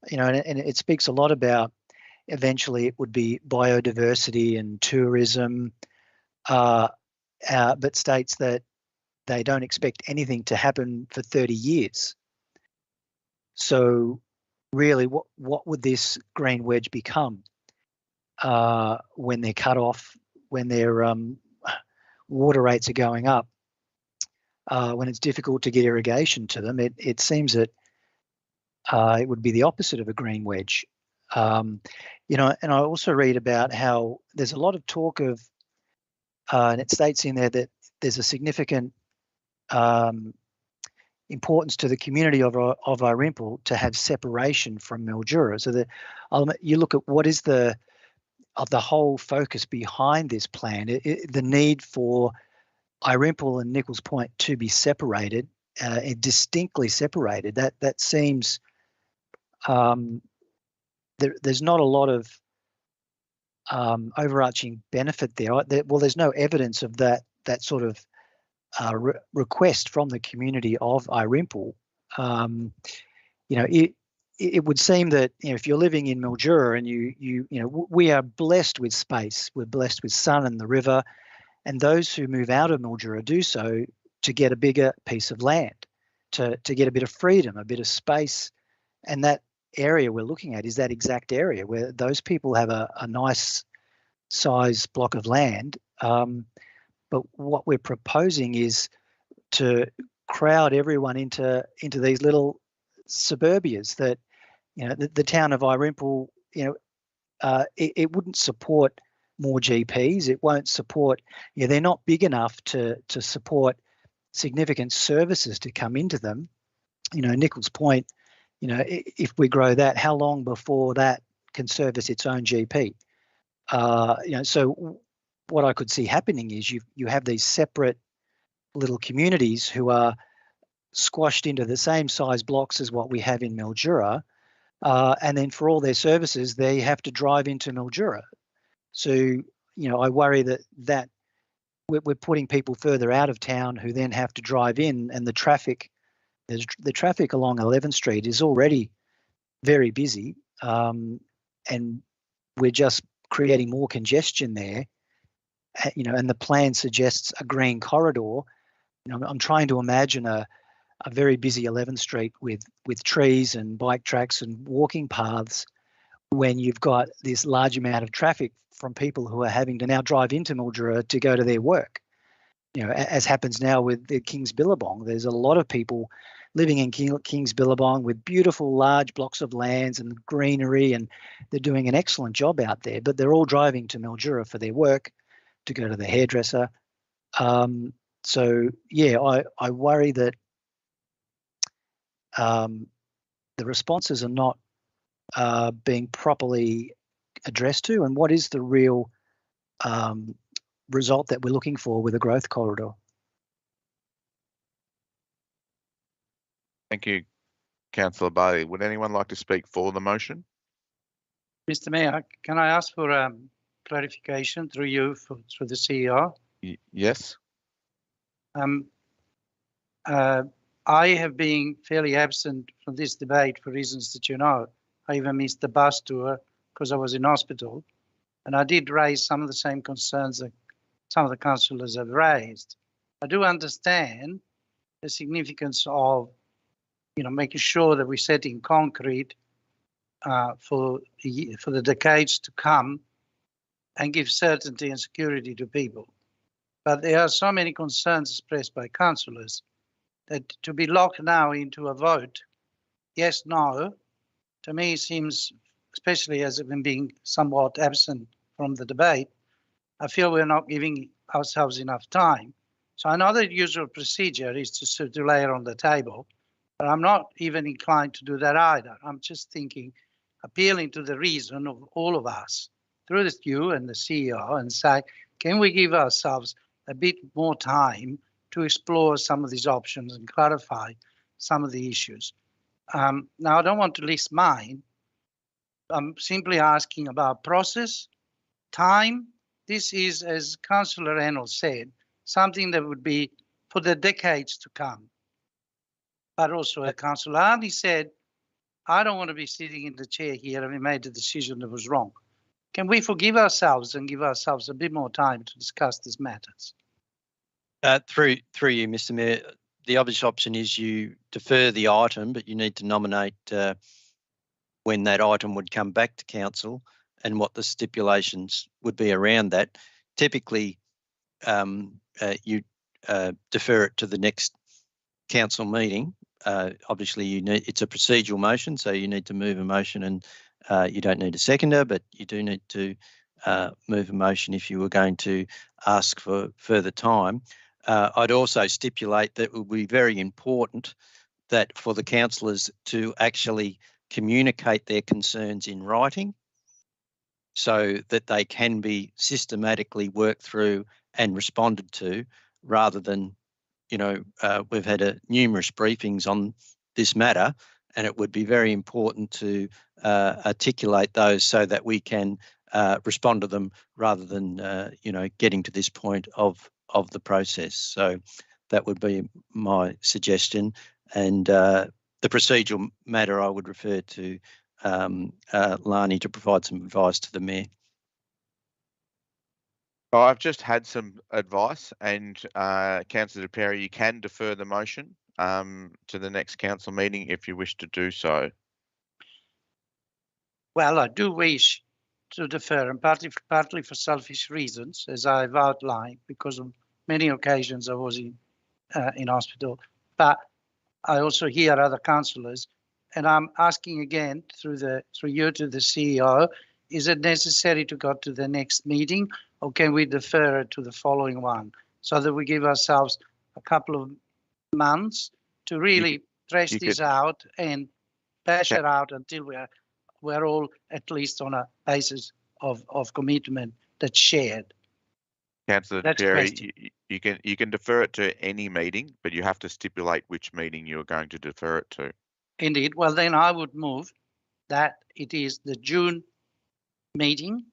Speaker 3: And it speaks a lot about eventually it would be biodiversity and tourism, but states that they don't expect anything to happen for 30 years. So really, what would this green wedge become when they're cut off, when their water rates are going up, when it's difficult to get irrigation to them? It seems that it would be the opposite of a green wedge. And I also read about how there's a lot of talk of, and it states in there that there's a significant importance to the community of Irimple to have separation from Mildura. So that you look at what is the whole focus behind this plan, the need for Irimple and Nichols Point to be separated, and distinctly separated. That seems there's not a lot of overarching benefit there. Well, there's no evidence of that sort of request from the community of Irimple. It would seem that if you're living in Mildura and we are blessed with space, we're blessed with sun and the river, and those who move out of Mildura do so to get a bigger piece of land, to get a bit of freedom, a bit of space, and that area we're looking at is that exact area where those people have a nice size block of land. But what we're proposing is to crowd everyone into these little suburbias that, the town of Irimple, it wouldn't support more GPs. It won't support, they're not big enough to support significant services to come into them. Nichols Point, if we grow that, how long before that can service its own GP? So what I could see happening is you have these separate little communities who are squashed into the same size blocks as what we have in Mildura, and then for all their services they have to drive into Mildura. So I worry that we're putting people further out of town who then have to drive in, and the traffic along 11th Street is already very busy, and we're just creating more congestion there. And the plan suggests a green corridor. I'm trying to imagine a very busy 11th Street with trees and bike tracks and walking paths when you've got this large amount of traffic from people who are having to now drive into Mildura to go to their work. As happens now with the Kings Billabong, there's a lot of people living in Kings Billabong with beautiful large blocks of lands and greenery, and they're doing an excellent job out there, but they're all driving to Mildura for their work, to go to the hairdresser. So yeah, I worry that the responses are not being properly addressed to, and what is the real result that we're looking for with a growth corridor.
Speaker 1: Thank you, Councillor Bailey. Would anyone like to speak for the motion?
Speaker 10: Mr. Mayor, can I ask for clarification through you through the CEO?
Speaker 1: Yes.
Speaker 10: I have been fairly absent from this debate for reasons that you know. I even missed the bus tour because I was in hospital. And I did raise some of the same concerns that some of the councillors have raised. I do understand the significance of, making sure that we set in concrete for the decades to come and give certainty and security to people. But there are so many concerns expressed by councillors that to be locked now into a vote, yes, no, to me seems, especially as I've being somewhat absent from the debate, I feel we're not giving ourselves enough time. So I know the usual procedure is to lay it on the table, but I'm not even inclined to do that either. I'm just thinking, appealing to the reason of all of us, through you and the CEO, and say, can we give ourselves a bit more time to explore some of these options and clarify some of the issues? Now, I don't want to list mine. I'm simply asking about process, time. This is, as Councillor Reynolds said, something that would be for the decades to come. But also, as Councillor Hardy said, I don't want to be sitting in the chair here having made a decision that was wrong. Can we forgive ourselves and give ourselves a bit more time to discuss these matters?
Speaker 2: Through you, Mr. Mayor, the obvious option is you defer the item, but you need to nominate when that item would come back to council and what the stipulations would be around that. Typically, you defer it to the next council meeting. Obviously, it's a procedural motion, so you need to move a motion, and you don't need a seconder, but you do need to move a motion if you were going to ask for further time. I'd also stipulate that it would be very important that for the councillors to actually communicate their concerns in writing so that they can be systematically worked through and responded to, rather than, we've had numerous briefings on this matter, and it would be very important to articulate those so that we can respond to them rather than, getting to this point of the process. So that would be my suggestion. And the procedural matter, I would refer to Lani to provide some advice to the Mayor.
Speaker 1: Oh, I've just had some advice, and Councillor Perry, you can defer the motion to the next council meeting if you wish to do so.
Speaker 10: Well, I do wish to defer, and partly for selfish reasons, as I've outlined, because on many occasions I was in hospital. But I also hear other councillors, and I'm asking again through you to the CEO, is it necessary to go to the next meeting, or can we defer it to the following one, so that we give ourselves a couple of months to really thresh this out and bash it out until we're all at least on a basis of commitment that's shared?
Speaker 1: Councillor Perry, you can defer it to any meeting, but you have to stipulate which meeting you're going to defer it to.
Speaker 10: Indeed. Well, then I would move that it is the June meeting,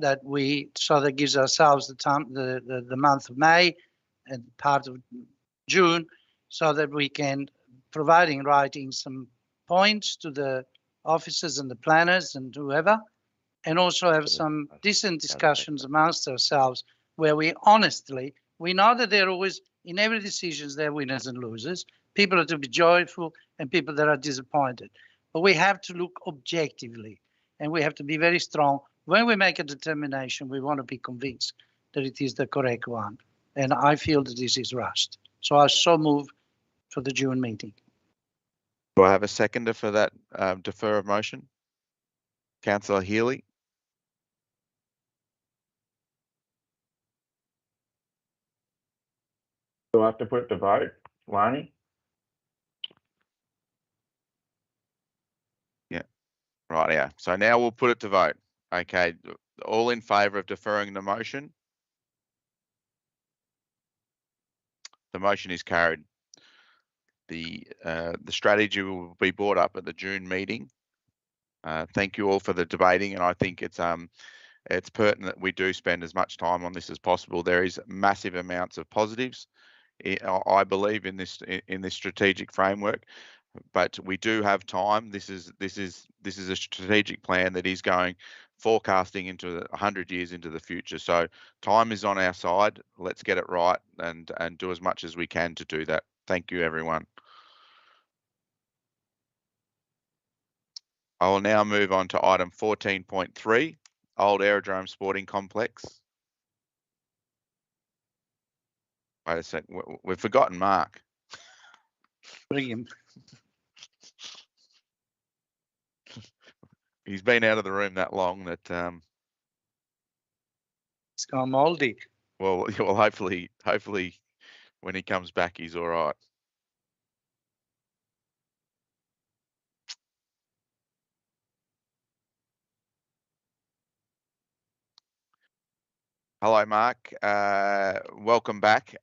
Speaker 10: that gives ourselves the time, the month of May and part of June, so that we can provide in writing some points to the officers and the planners and whoever, and also have some decent discussions amongst ourselves where we know that there are always, in every decision, there are winners and losers. People are to be joyful and people that are disappointed. But we have to look objectively, and we have to be very strong. When we make a determination, we want to be convinced that it is the correct one. And I feel that this is rushed. So I so move for the June meeting.
Speaker 1: Do I have a seconder for that defer of motion? Councillor Healy.
Speaker 12: Do I have to put it to vote, Lani?
Speaker 1: Yeah, right, yeah. So now we'll put it to vote. Okay, all in favour of deferring the motion? The motion is carried. The strategy will be brought up at the June meeting. Thank you all for the debating, and I think it's pertinent we do spend as much time on this as possible. There is massive amounts of positives I believe in this strategic framework, but we do have time. This is a strategic plan that is going forecasting into 100 years into the future. So time is on our side. Let's get it right and do as much as we can to do that. Thank you, everyone. I will now move on to item 14.3, Old Aerodrome Sporting Complex. Wait a sec, we've forgotten Mark.
Speaker 10: Bring him.
Speaker 1: He's been out of the room that long that
Speaker 10: It's gone mouldy.
Speaker 1: well hopefully when he comes back he's all right. Hello, Mark. Welcome back.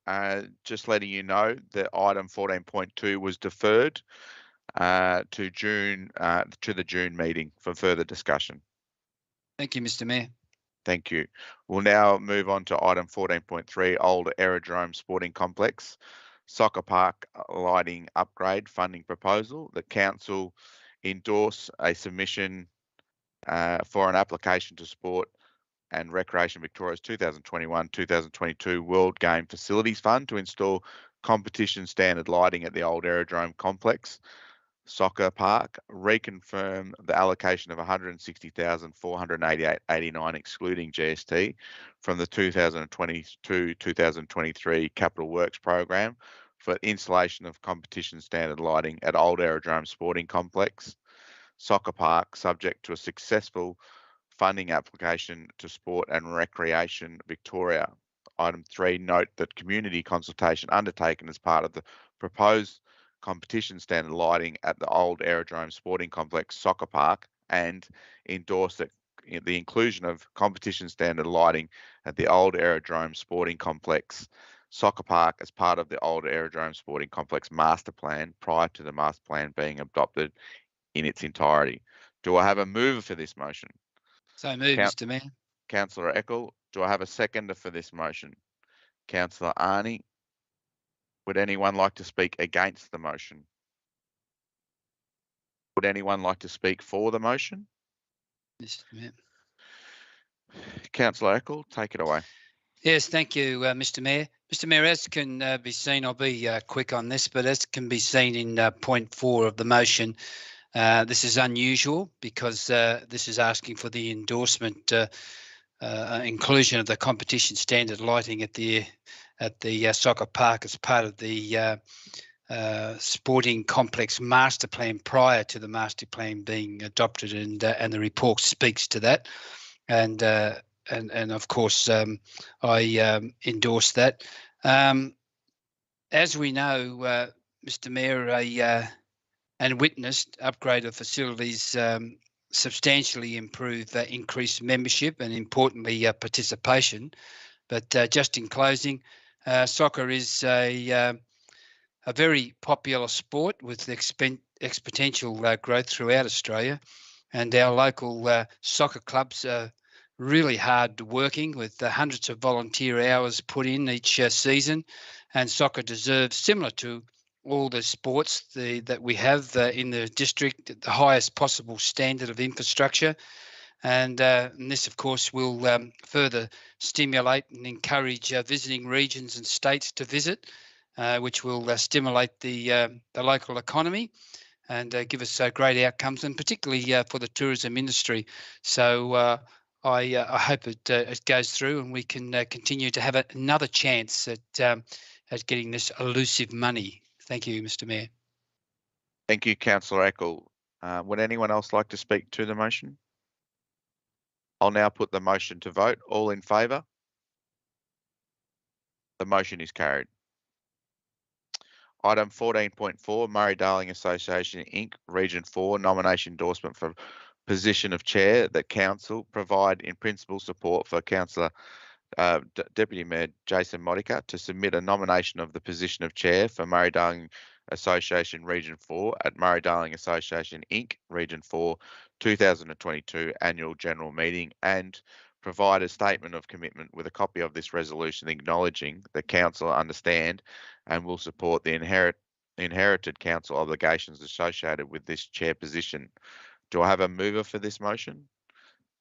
Speaker 1: Just letting you know that item 14.2 was deferred to the June meeting for further discussion.
Speaker 9: Thank you, Mr. Mayor.
Speaker 1: Thank you. We'll now move on to item 14.3, Old Aerodrome Sporting Complex, Soccer Park Lighting Upgrade Funding Proposal. The Council endorse a submission for an application to Sport and Recreation Victoria's 2021-2022 World Game Facilities Fund to install competition standard lighting at the Old Aerodrome Complex Soccer Park, reconfirm the allocation of 160,488.89 excluding GST from the 2022-2023 Capital Works program for installation of competition standard lighting at Old Aerodrome Sporting Complex Soccer Park, subject to a successful funding application to Sport and Recreation Victoria. Item 3, note that community consultation undertaken as part of the proposed competition standard lighting at the Old Aerodrome Sporting Complex Soccer Park, and endorse that the inclusion of competition standard lighting at the Old Aerodrome Sporting Complex Soccer Park as part of the Old Aerodrome Sporting Complex Master Plan prior to the Master Plan being adopted in its entirety. Do I have a mover for this motion?
Speaker 9: So moved, Mr. Mayor.
Speaker 1: Councillor Eckel. Do I have a seconder for this motion? Councillor Arnie. Would anyone like to speak against the motion? Would anyone like to speak for the motion?
Speaker 9: Mr. Mayor.
Speaker 1: Councillor Eckel, take it away.
Speaker 9: Yes, thank you, Mr. Mayor. Mr. Mayor, as can be seen, I'll be quick on this, but as can be seen in point 4 of the motion, this is unusual because this is asking for the endorsement inclusion of the competition standard lighting at the soccer park as part of the sporting complex master plan prior to the master plan being adopted, and the report speaks to that, and of course I endorse that. As we know, Mr. Mayor, and witnessed, upgrade of facilities substantially improve increased membership and importantly participation. But just in closing, soccer is a very popular sport with exponential growth throughout Australia, and our local soccer clubs are really hard working with hundreds of volunteer hours put in each season, and soccer deserves, similar to all the sports that we have in the district, the highest possible standard of infrastructure. And this, of course, will further stimulate and encourage visiting regions and states to visit, which will stimulate the local economy and give us great outcomes, and particularly for the tourism industry. So I hope it goes through and we can continue to have another chance at getting this elusive money. Thank you, Mr. Mayor.
Speaker 1: Thank you, Councillor Eckel. Would anyone else like to speak to the motion? I'll now put the motion to vote. All in favour? The motion is carried. Item 14.4, Murray-Darling Association Inc. Region 4 nomination endorsement for position of chair. That council provide in principle support for Councillor Deputy Mayor Jason Modica to submit a nomination of the position of chair for Murray-Darling Association Region 4 at Murray-Darling Association Inc. Region 4 2022 Annual General Meeting, and provide a statement of commitment with a copy of this resolution acknowledging that council understand and will support the inherited council obligations associated with this chair position. Do I have a mover for this motion?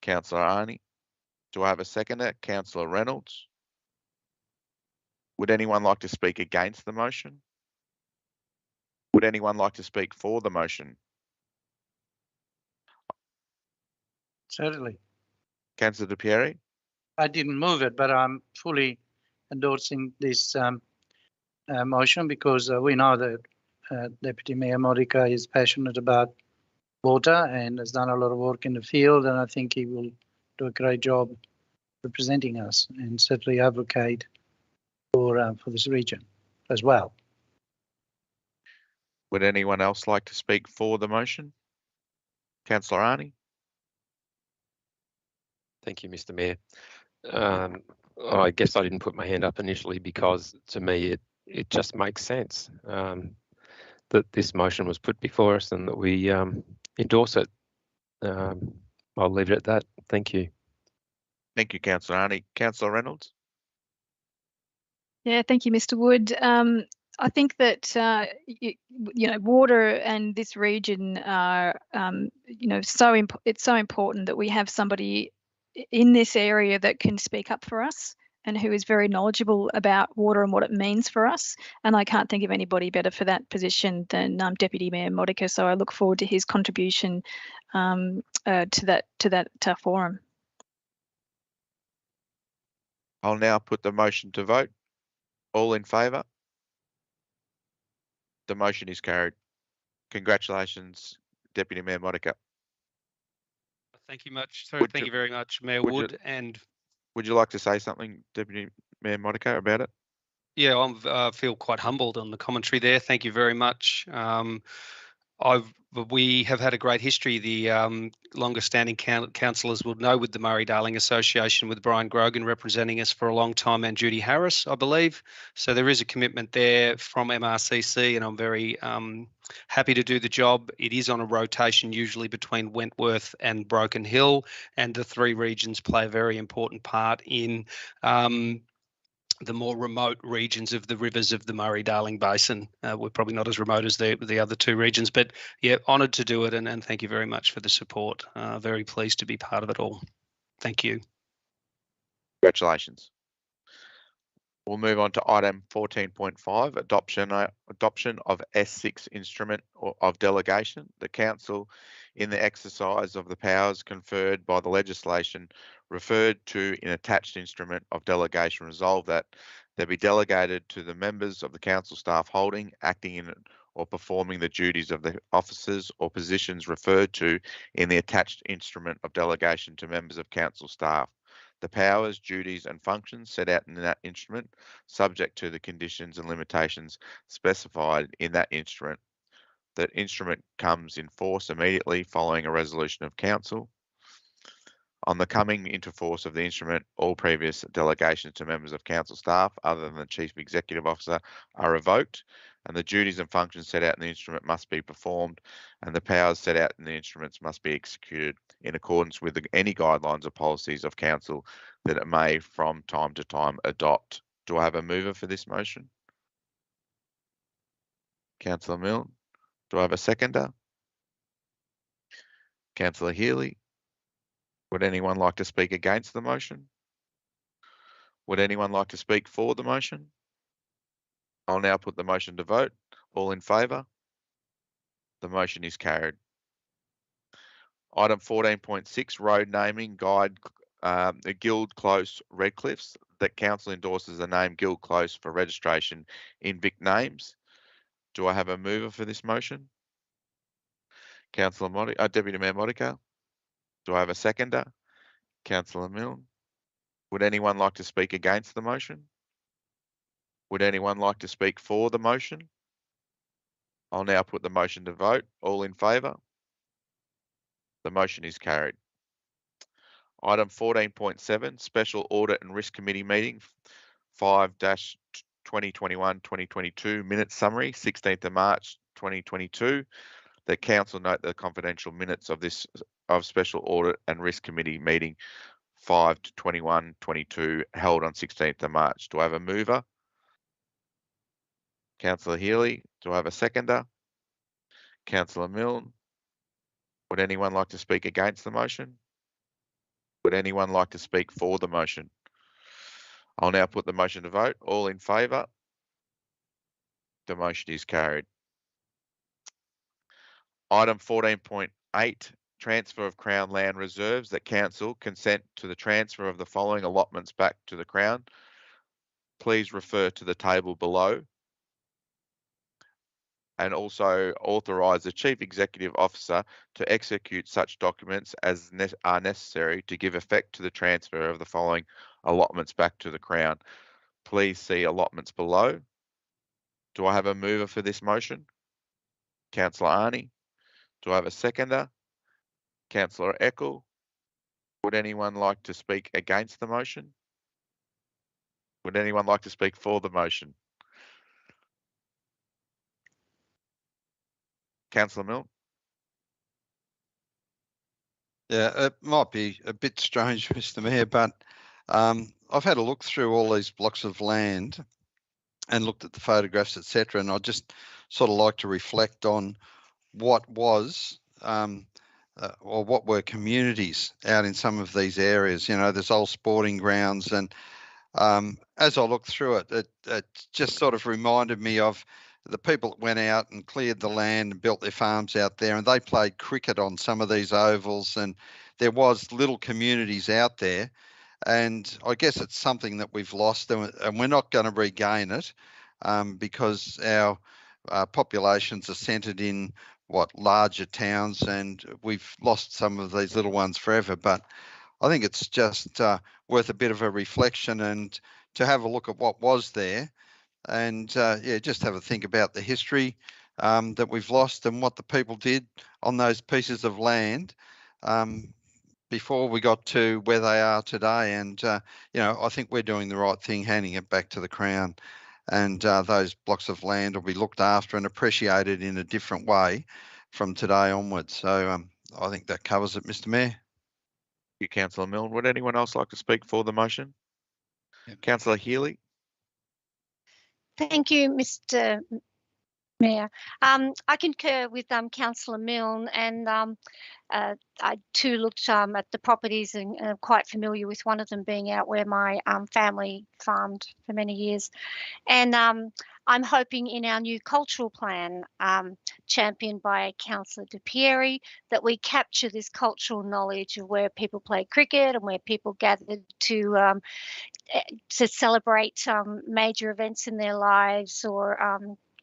Speaker 1: Councillor Arney. Do I have a seconder? Councillor Reynolds. Would anyone like to speak against the motion? Would anyone like to speak for the motion?
Speaker 10: Certainly.
Speaker 1: Councillor De Pieri.
Speaker 10: I didn't move it, but I'm fully endorsing this motion because we know that Deputy Mayor Modica is passionate about water and has done a lot of work in the field, and I think he will do a great job representing us and certainly advocate for this region as well.
Speaker 1: Would anyone else like to speak for the motion? Councillor Arney.
Speaker 4: Thank you, Mr. Mayor. I guess I didn't put my hand up initially because to me it just makes sense that this motion was put before us and that we endorse it. I'll leave it at that. Thank you.
Speaker 1: Thank you, Councillor Arney. Councillor Reynolds.
Speaker 6: Yeah, thank you, Mr. Wood. I think that you know, water and this region are you know, it's so important that we have somebody in this area that can speak up for us and who is very knowledgeable about water and what it means for us. And I can't think of anybody better for that position than Deputy Mayor Modica. So I look forward to his contribution to that forum.
Speaker 1: I'll now put the motion to vote. All in favour? The motion is carried. Congratulations, Deputy Mayor Modica.
Speaker 5: Thank you much.
Speaker 1: Would
Speaker 5: Thank
Speaker 1: you-
Speaker 5: you very much, Mayor
Speaker 1: would you-
Speaker 5: Wood. And
Speaker 1: Would you like to say something, Deputy Mayor Modica, about it?
Speaker 5: yeah, I feel quite humbled on the commentary there. Thank you very much. We have had a great history. The longest-standing councillors will know with the Murray-Darling Association with Brian Grogan representing us for a long time and Judy Harris, I believe. So there is a commitment there from MRCC, and I'm very happy to do the job. It is on a rotation, usually between Wentworth and Broken Hill, and the three regions play a very important part in the more remote regions of the rivers of the Murray-Darling Basin. We're probably not as remote as the other two regions, but yeah, honoured to do it, and thank you very much for the support. Very pleased to be part of it all. Thank you.
Speaker 1: Congratulations. We'll move on to item 14.5, adoption of S6 instrument of delegation. The council, in the exercise of the powers conferred by the legislation referred to in attached instrument of delegation, resolve that there be delegated to the members of the council staff holding, acting in or performing the duties of the officers or positions referred to in the attached instrument of delegation to members of council staff the powers, duties and functions set out in that instrument, subject to the conditions and limitations specified in that instrument. That instrument comes in force immediately following a resolution of council. On the coming into force of the instrument, all previous delegations to members of council staff other than the Chief Executive Officer are revoked, and the duties and functions set out in the instrument must be performed, and the powers set out in the instruments must be executed in accordance with any guidelines or policies of council that it may from time to time adopt. Do I have a mover for this motion? Councillor Milne. Do I have a seconder? Councillor Healy. Would anyone like to speak against the motion? Would anyone like to speak for the motion? I'll now put the motion to vote. All in favour? The motion is carried. Item 14.6, road naming guide, the Guild Close Redcliffs. That council endorses the name Guild Close for registration in Vic names. Do I have a mover for this motion? Councillor Modica, Deputy Mayor Modica. Do I have a seconder? Councillor Milne. Would anyone like to speak against the motion? Would anyone like to speak for the motion? I'll now put the motion to vote. All in favour? The motion is carried. Item 14.7, Special Audit and Risk Committee meeting 5-2021-2022 minutes summary, 16th of March 2022. The council note the confidential minutes of this Special Audit and Risk Committee meeting 5 to 21-22 held on 16th of March. Do I have a mover? Councillor Healy. Do I have a seconder? Councillor Milne. Would anyone like to speak against the motion? Would anyone like to speak for the motion? I'll now put the motion to vote. All in favour? The motion is carried. Item 14.8, transfer of Crown land reserves, that Council consent to the transfer of the following allotments back to the Crown. Please refer to the table below. And also authorise the Chief Executive Officer to execute such documents as are necessary to give effect to the transfer of the following allotments back to the Crown. Please see allotments below. Do I have a mover for this motion? Councillor Arney. Do I have a seconder? Councillor Eckel. Would anyone like to speak against the motion? Would anyone like to speak for the motion? Councillor Milne.
Speaker 8: Yeah, it might be a bit strange, Mr. Mayor, but I've had a look through all these blocks of land and looked at the photographs, etc. And I just sort of like to reflect on what was or what were communities out in some of these areas. You know, there's old sporting grounds, and as I looked through it, it just sort of reminded me of the people that went out and cleared the land and built their farms out there, and they played cricket on some of these ovals, and there was little communities out there. And I guess it's something that we've lost, and we're not going to regain it because our populations are centred in larger towns, and we've lost some of these little ones forever. But I think it's just worth a bit of a reflection and to have a look at what was there, and yeah, just have a think about the history that we've lost and what the people did on those pieces of land before we got to where they are today. And you know, I think we're doing the right thing, handing it back to the Crown, and those blocks of land will be looked after and appreciated in a different way from today onwards. So I think that covers it, Mr. Mayor.
Speaker 1: Thank you, Councillor Milne. Would anyone else like to speak for the motion?
Speaker 9: Yep.
Speaker 1: Councillor Healy.
Speaker 7: Thank you, Mr. Mayor. I concur with Councillor Milne, and I too looked at the properties and am quite familiar with one of them being out where my family farmed for many years. And I'm hoping in our new cultural plan, championed by Councillor De Pieri, that we capture this cultural knowledge of where people play cricket and where people gathered to celebrate major events in their lives or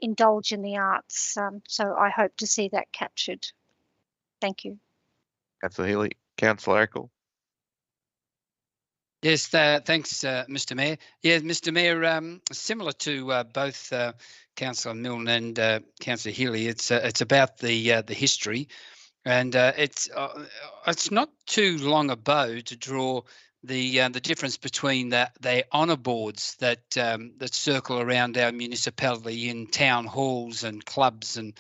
Speaker 7: indulge in the arts. So I hope to see that captured. Thank you.
Speaker 1: Councillor Healy. Councillor Eckel.
Speaker 9: Yes, thanks, Mr. Mayor. Yeah, Mr. Mayor, similar to both Councillor Milne and Councillor Healy, it's about the history, and it's not too long a bow to draw the difference between the honour boards that circle around our municipality in town halls and clubs and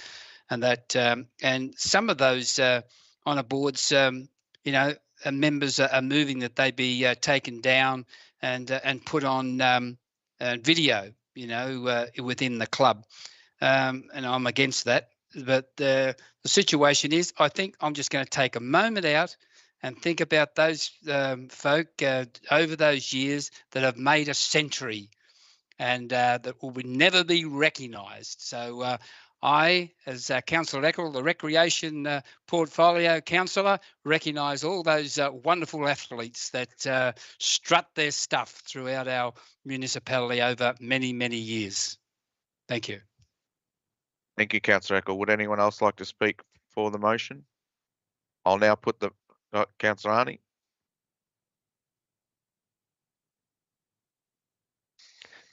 Speaker 9: that and some of those honour boards, you know, members are moving that they be taken down and put on video, you know, within the club, and I'm against that. But the situation is, I think I'm just going to take a moment out and think about those folk over those years that have made a century and that will never be recognised. So I, as Councillor Eckel, the Recreation Portfolio Councillor, recognise all those wonderful athletes that strut their stuff throughout our municipality over many, many years. Thank you.
Speaker 1: Thank you, Councillor Eckel. Would anyone else like to speak for the motion? I'll now put the Councillor Arney.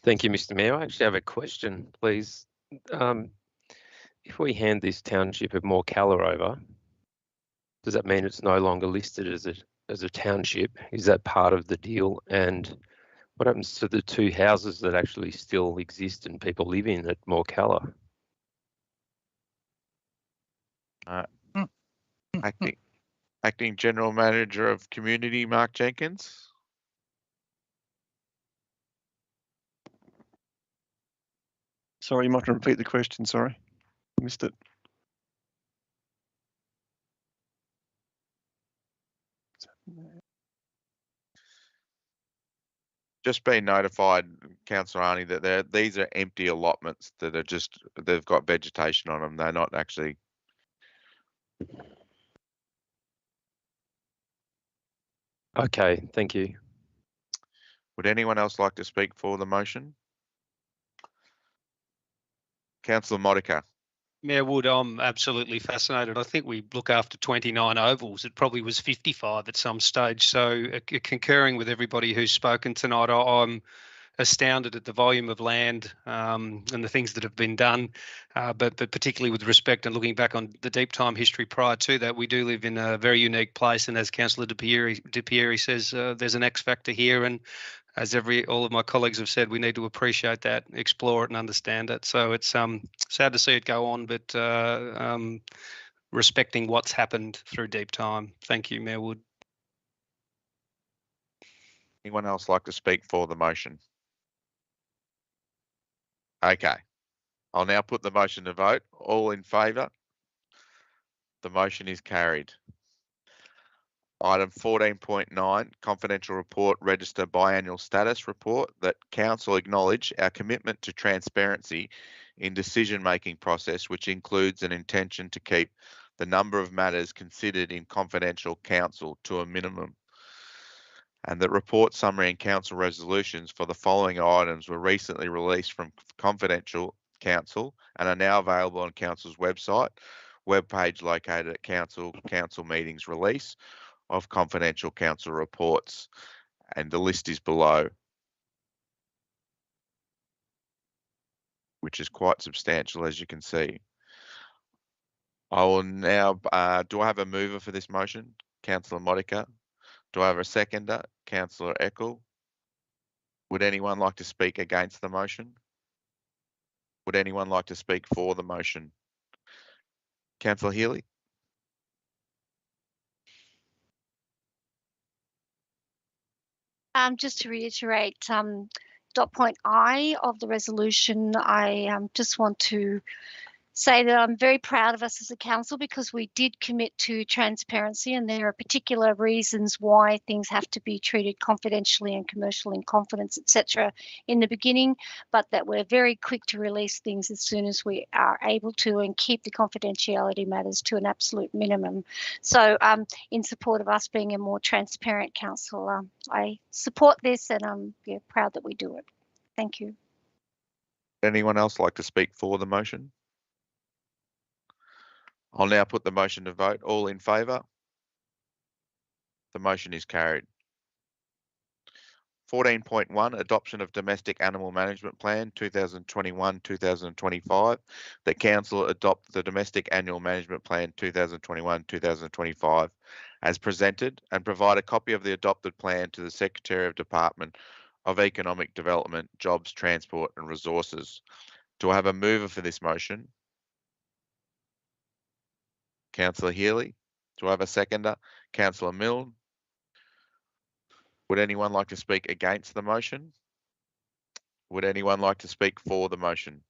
Speaker 4: Thank you, Mr. Mayor. I actually have a question, please. If we hand this township of Morcalla over, does that mean it's no longer listed as a township? Is that part of the deal? And what happens to the two houses that actually still exist and people live in at Morcalla?
Speaker 1: I think Acting General Manager of Community, Mark Jenkins.
Speaker 11: Sorry, you might have to repeat the question. Sorry, missed it.
Speaker 1: Just been notified, Councillor Arnie, that these are empty allotments that are just, they've got vegetation on them. They're not actually.
Speaker 4: Okay, thank you.
Speaker 1: Would anyone else like to speak for the motion? Councillor Modica.
Speaker 5: Mayor Wood, I'm absolutely fascinated. I think we look after 29 ovals. It probably was 55 at some stage. So concurring with everybody who's spoken tonight, I'm astounded at the volume of land and the things that have been done, but particularly with respect and looking back on the deep time history prior to that, we do live in a very unique place. And as Councillor De Pieri says, there's an X factor here. And as all of my colleagues have said, we need to appreciate that, explore it and understand it. So it's sad to see it go on, but respecting what's happened through deep time. Thank you, Mayor Wood.
Speaker 1: Anyone else like to speak for the motion? Okay. I'll now put the motion to vote. All in favour? The motion is carried. Item 14.9, confidential report register biannual status report, that Council acknowledge our commitment to transparency in decision-making process, which includes an intention to keep the number of matters considered in confidential council to a minimum. And that report summary and council resolutions for the following items were recently released from confidential council and are now available on council's website, webpage located at council meetings release of confidential council reports, and the list is below, which is quite substantial, as you can see. I will now, do I have a mover for this motion? Councillor Modica. Do I have a seconder? Councillor Eckel. Would anyone like to speak against the motion? Would anyone like to speak for the motion? Councillor Healy.
Speaker 7: Just to reiterate, dot point I of the resolution, I just want to say that I'm very proud of us as a council because we did commit to transparency, and there are particular reasons why things have to be treated confidentially and commercial in confidence, etc. in the beginning, but that we're very quick to release things as soon as we are able to and keep the confidentiality matters to an absolute minimum. So in support of us being a more transparent council, I support this, and I'm proud that we do it. Thank you.
Speaker 1: Anyone else like to speak for the motion? I'll now put the motion to vote. All in favour? The motion is carried. 14.1, adoption of Domestic Animal Management Plan 2021-2025. The Council adopt the Domestic Annual Management Plan 2021-2025 as presented, and provide a copy of the adopted plan to the Secretary of Department of Economic Development, Jobs, Transport and Resources. Do I have a mover for this motion? Councillor Healy. Do I have a seconder? Councillor Milne. Would anyone like to speak against the motion? Would anyone like to speak for the motion?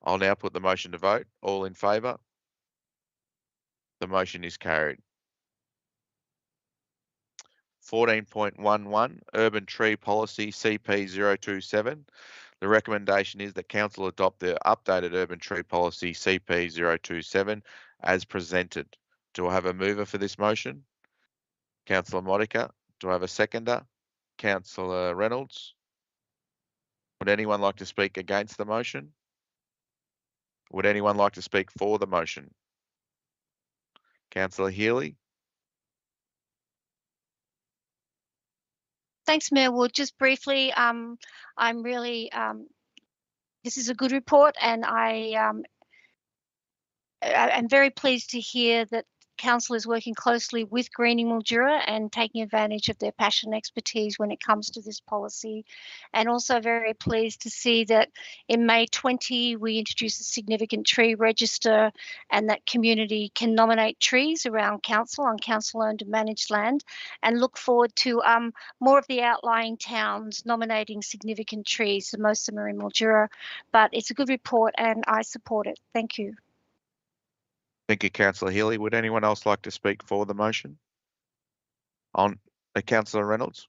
Speaker 1: I'll now put the motion to vote. All in favour? The motion is carried. 14.11, Urban Tree Policy CP027. The recommendation is that Council adopt the updated Urban Tree Policy CP027 as presented. Do I have a mover for this motion? Councillor Modica. Do I have a seconder? Councillor Reynolds. Would anyone like to speak against the motion? Would anyone like to speak for the motion? Councillor Healy.
Speaker 7: Thanks, Mayor Wood. Just briefly, I'm really, this is a good report, and I'm very pleased to hear that council is working closely with Greening Mildura and taking advantage of their passion and expertise when it comes to this policy. And also very pleased to see that in May 20, we introduced a significant tree register, and that community can nominate trees around council on council-owned and managed land, and look forward to more of the outlying towns nominating significant trees. So most of them are in Mildura, but it's a good report and I support it. Thank you.
Speaker 1: Thank you, Councillor Healy. Would anyone else like to speak for the motion? On Councillor Reynolds.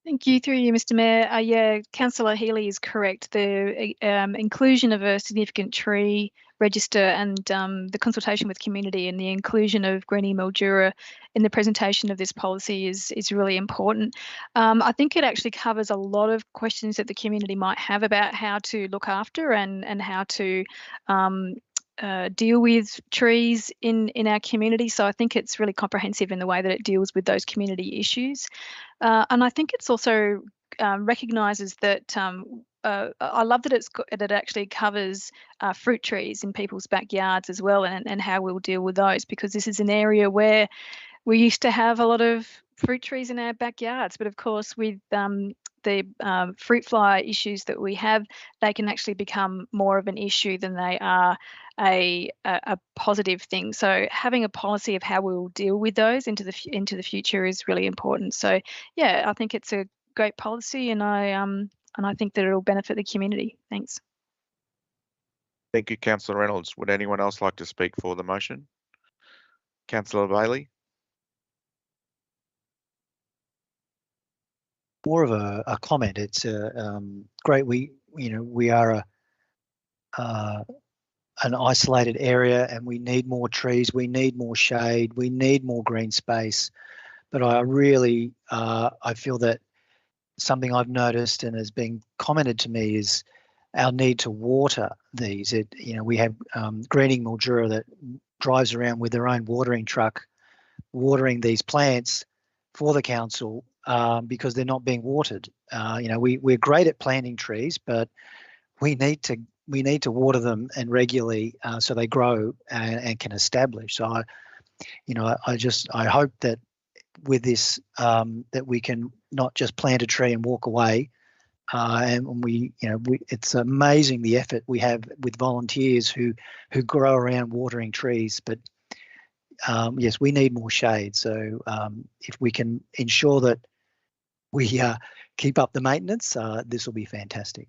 Speaker 6: Thank you, through you, Mr. Mayor. Yeah, Councillor Healy is correct. The inclusion of a significant tree register and the consultation with community and the inclusion of Greening Mildura in the presentation of this policy is really important. I think it actually covers a lot of questions that the community might have about how to look after and how to deal with trees in our community. So I think it's really comprehensive in the way that it deals with those community issues. And I think it's also recognises that I love that it actually covers fruit trees in people's backyards as well, and how we'll deal with those, because this is an area where we used to have a lot of fruit trees in our backyards, but of course with the fruit fly issues that we have, they can actually become more of an issue than they are a positive thing. So having a policy of how we will deal with those into the future is really important. So yeah, I think it's a great policy, and I think that it'll benefit the community. Thanks.
Speaker 1: Thank you, Councillor Reynolds. Would anyone else like to speak for the motion? Councillor Bailey.
Speaker 3: More of a comment. It's great. We are an isolated area, and we need more trees. We need more shade. We need more green space. But I really I feel that something I've noticed and has been commented to me is our need to water these. We have Greening Mildura that drives around with their own watering truck, watering these plants for the council because they're not being watered. We're great at planting trees, but we need to water them and regularly so they grow and can establish. So I hope that with this that we can not just plant a tree and walk away. And it's amazing the effort we have with volunteers who grow around watering trees. But yes, we need more shade. So if we can ensure that we keep up the maintenance, this will be fantastic.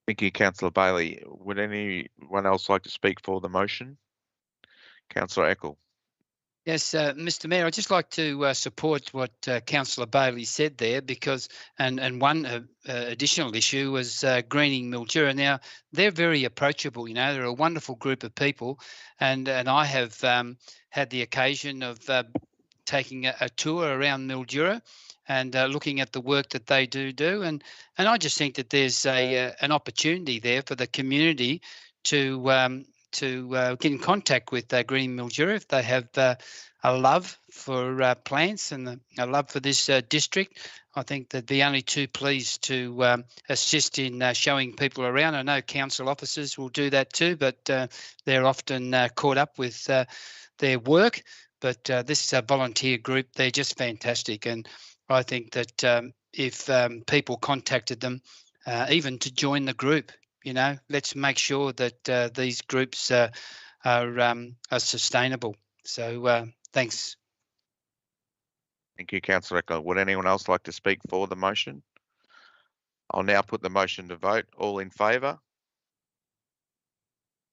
Speaker 1: Thank you, Councillor Bailey. Would anyone else like to speak for the motion? Councillor Eckel.
Speaker 9: Yes, Mr. Mayor, I'd just like to support what Councillor Bailey said there, because and one additional issue was Greening Mildura. Now, they're very approachable. They're a wonderful group of people, and I have had the occasion of taking a tour around Mildura and looking at the work that they do, and I just think that there's an opportunity there for the community to get in contact with Greening Mildura if they have a love for plants and a love for this district. I think they'd be only too pleased to assist in showing people around. I know council officers will do that too, but they're often caught up with their work. But this volunteer group, they're just fantastic. And I think that if people contacted them, even to join the group, let's make sure that these groups are sustainable. So thanks.
Speaker 1: Thank you, Councillor Eckel. Would anyone else like to speak for the motion? I'll now put the motion to vote. All in favour?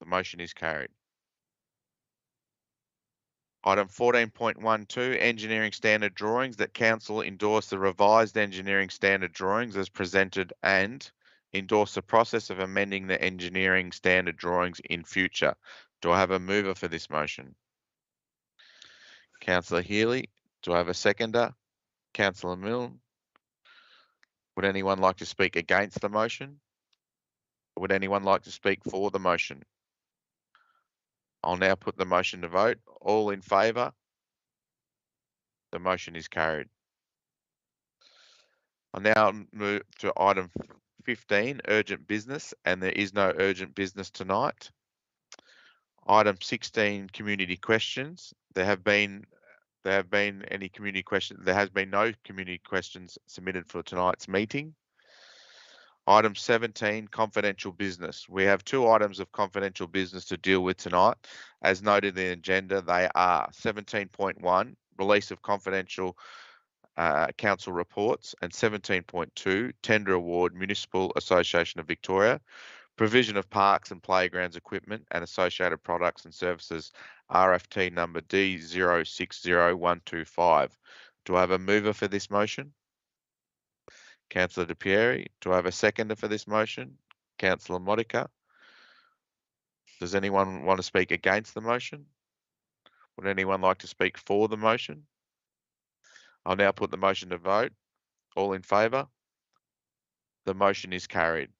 Speaker 1: The motion is carried. Item 14.12, engineering standard drawings, that council endorse the revised engineering standard drawings as presented and endorse the process of amending the engineering standard drawings in future. Do I have a mover for this motion? Councillor Healy. Do I have a seconder? Councillor Milne. Would anyone like to speak against the motion? Would anyone like to speak for the motion? I'll now put the motion to vote. All in favour? The motion is carried. I'll now move to item 15, urgent business, and there is no urgent business tonight. Item 16, community questions. There have been any community questions. There has been no community questions submitted for tonight's meeting. Item 17, confidential business. We have 2 items of confidential business to deal with tonight. As noted in the agenda, they are 17.1, release of confidential council reports, and 17.2, tender award, Municipal Association of Victoria, provision of parks and playgrounds equipment and associated products and services, RFT number D060125. Do I have a mover for this motion? Councillor De Pieri. Do I have a seconder for this motion? Councillor Modica. Does anyone want to speak against the motion? Would anyone like to speak for the motion? I'll now put the motion to vote. All in favour? The motion is carried.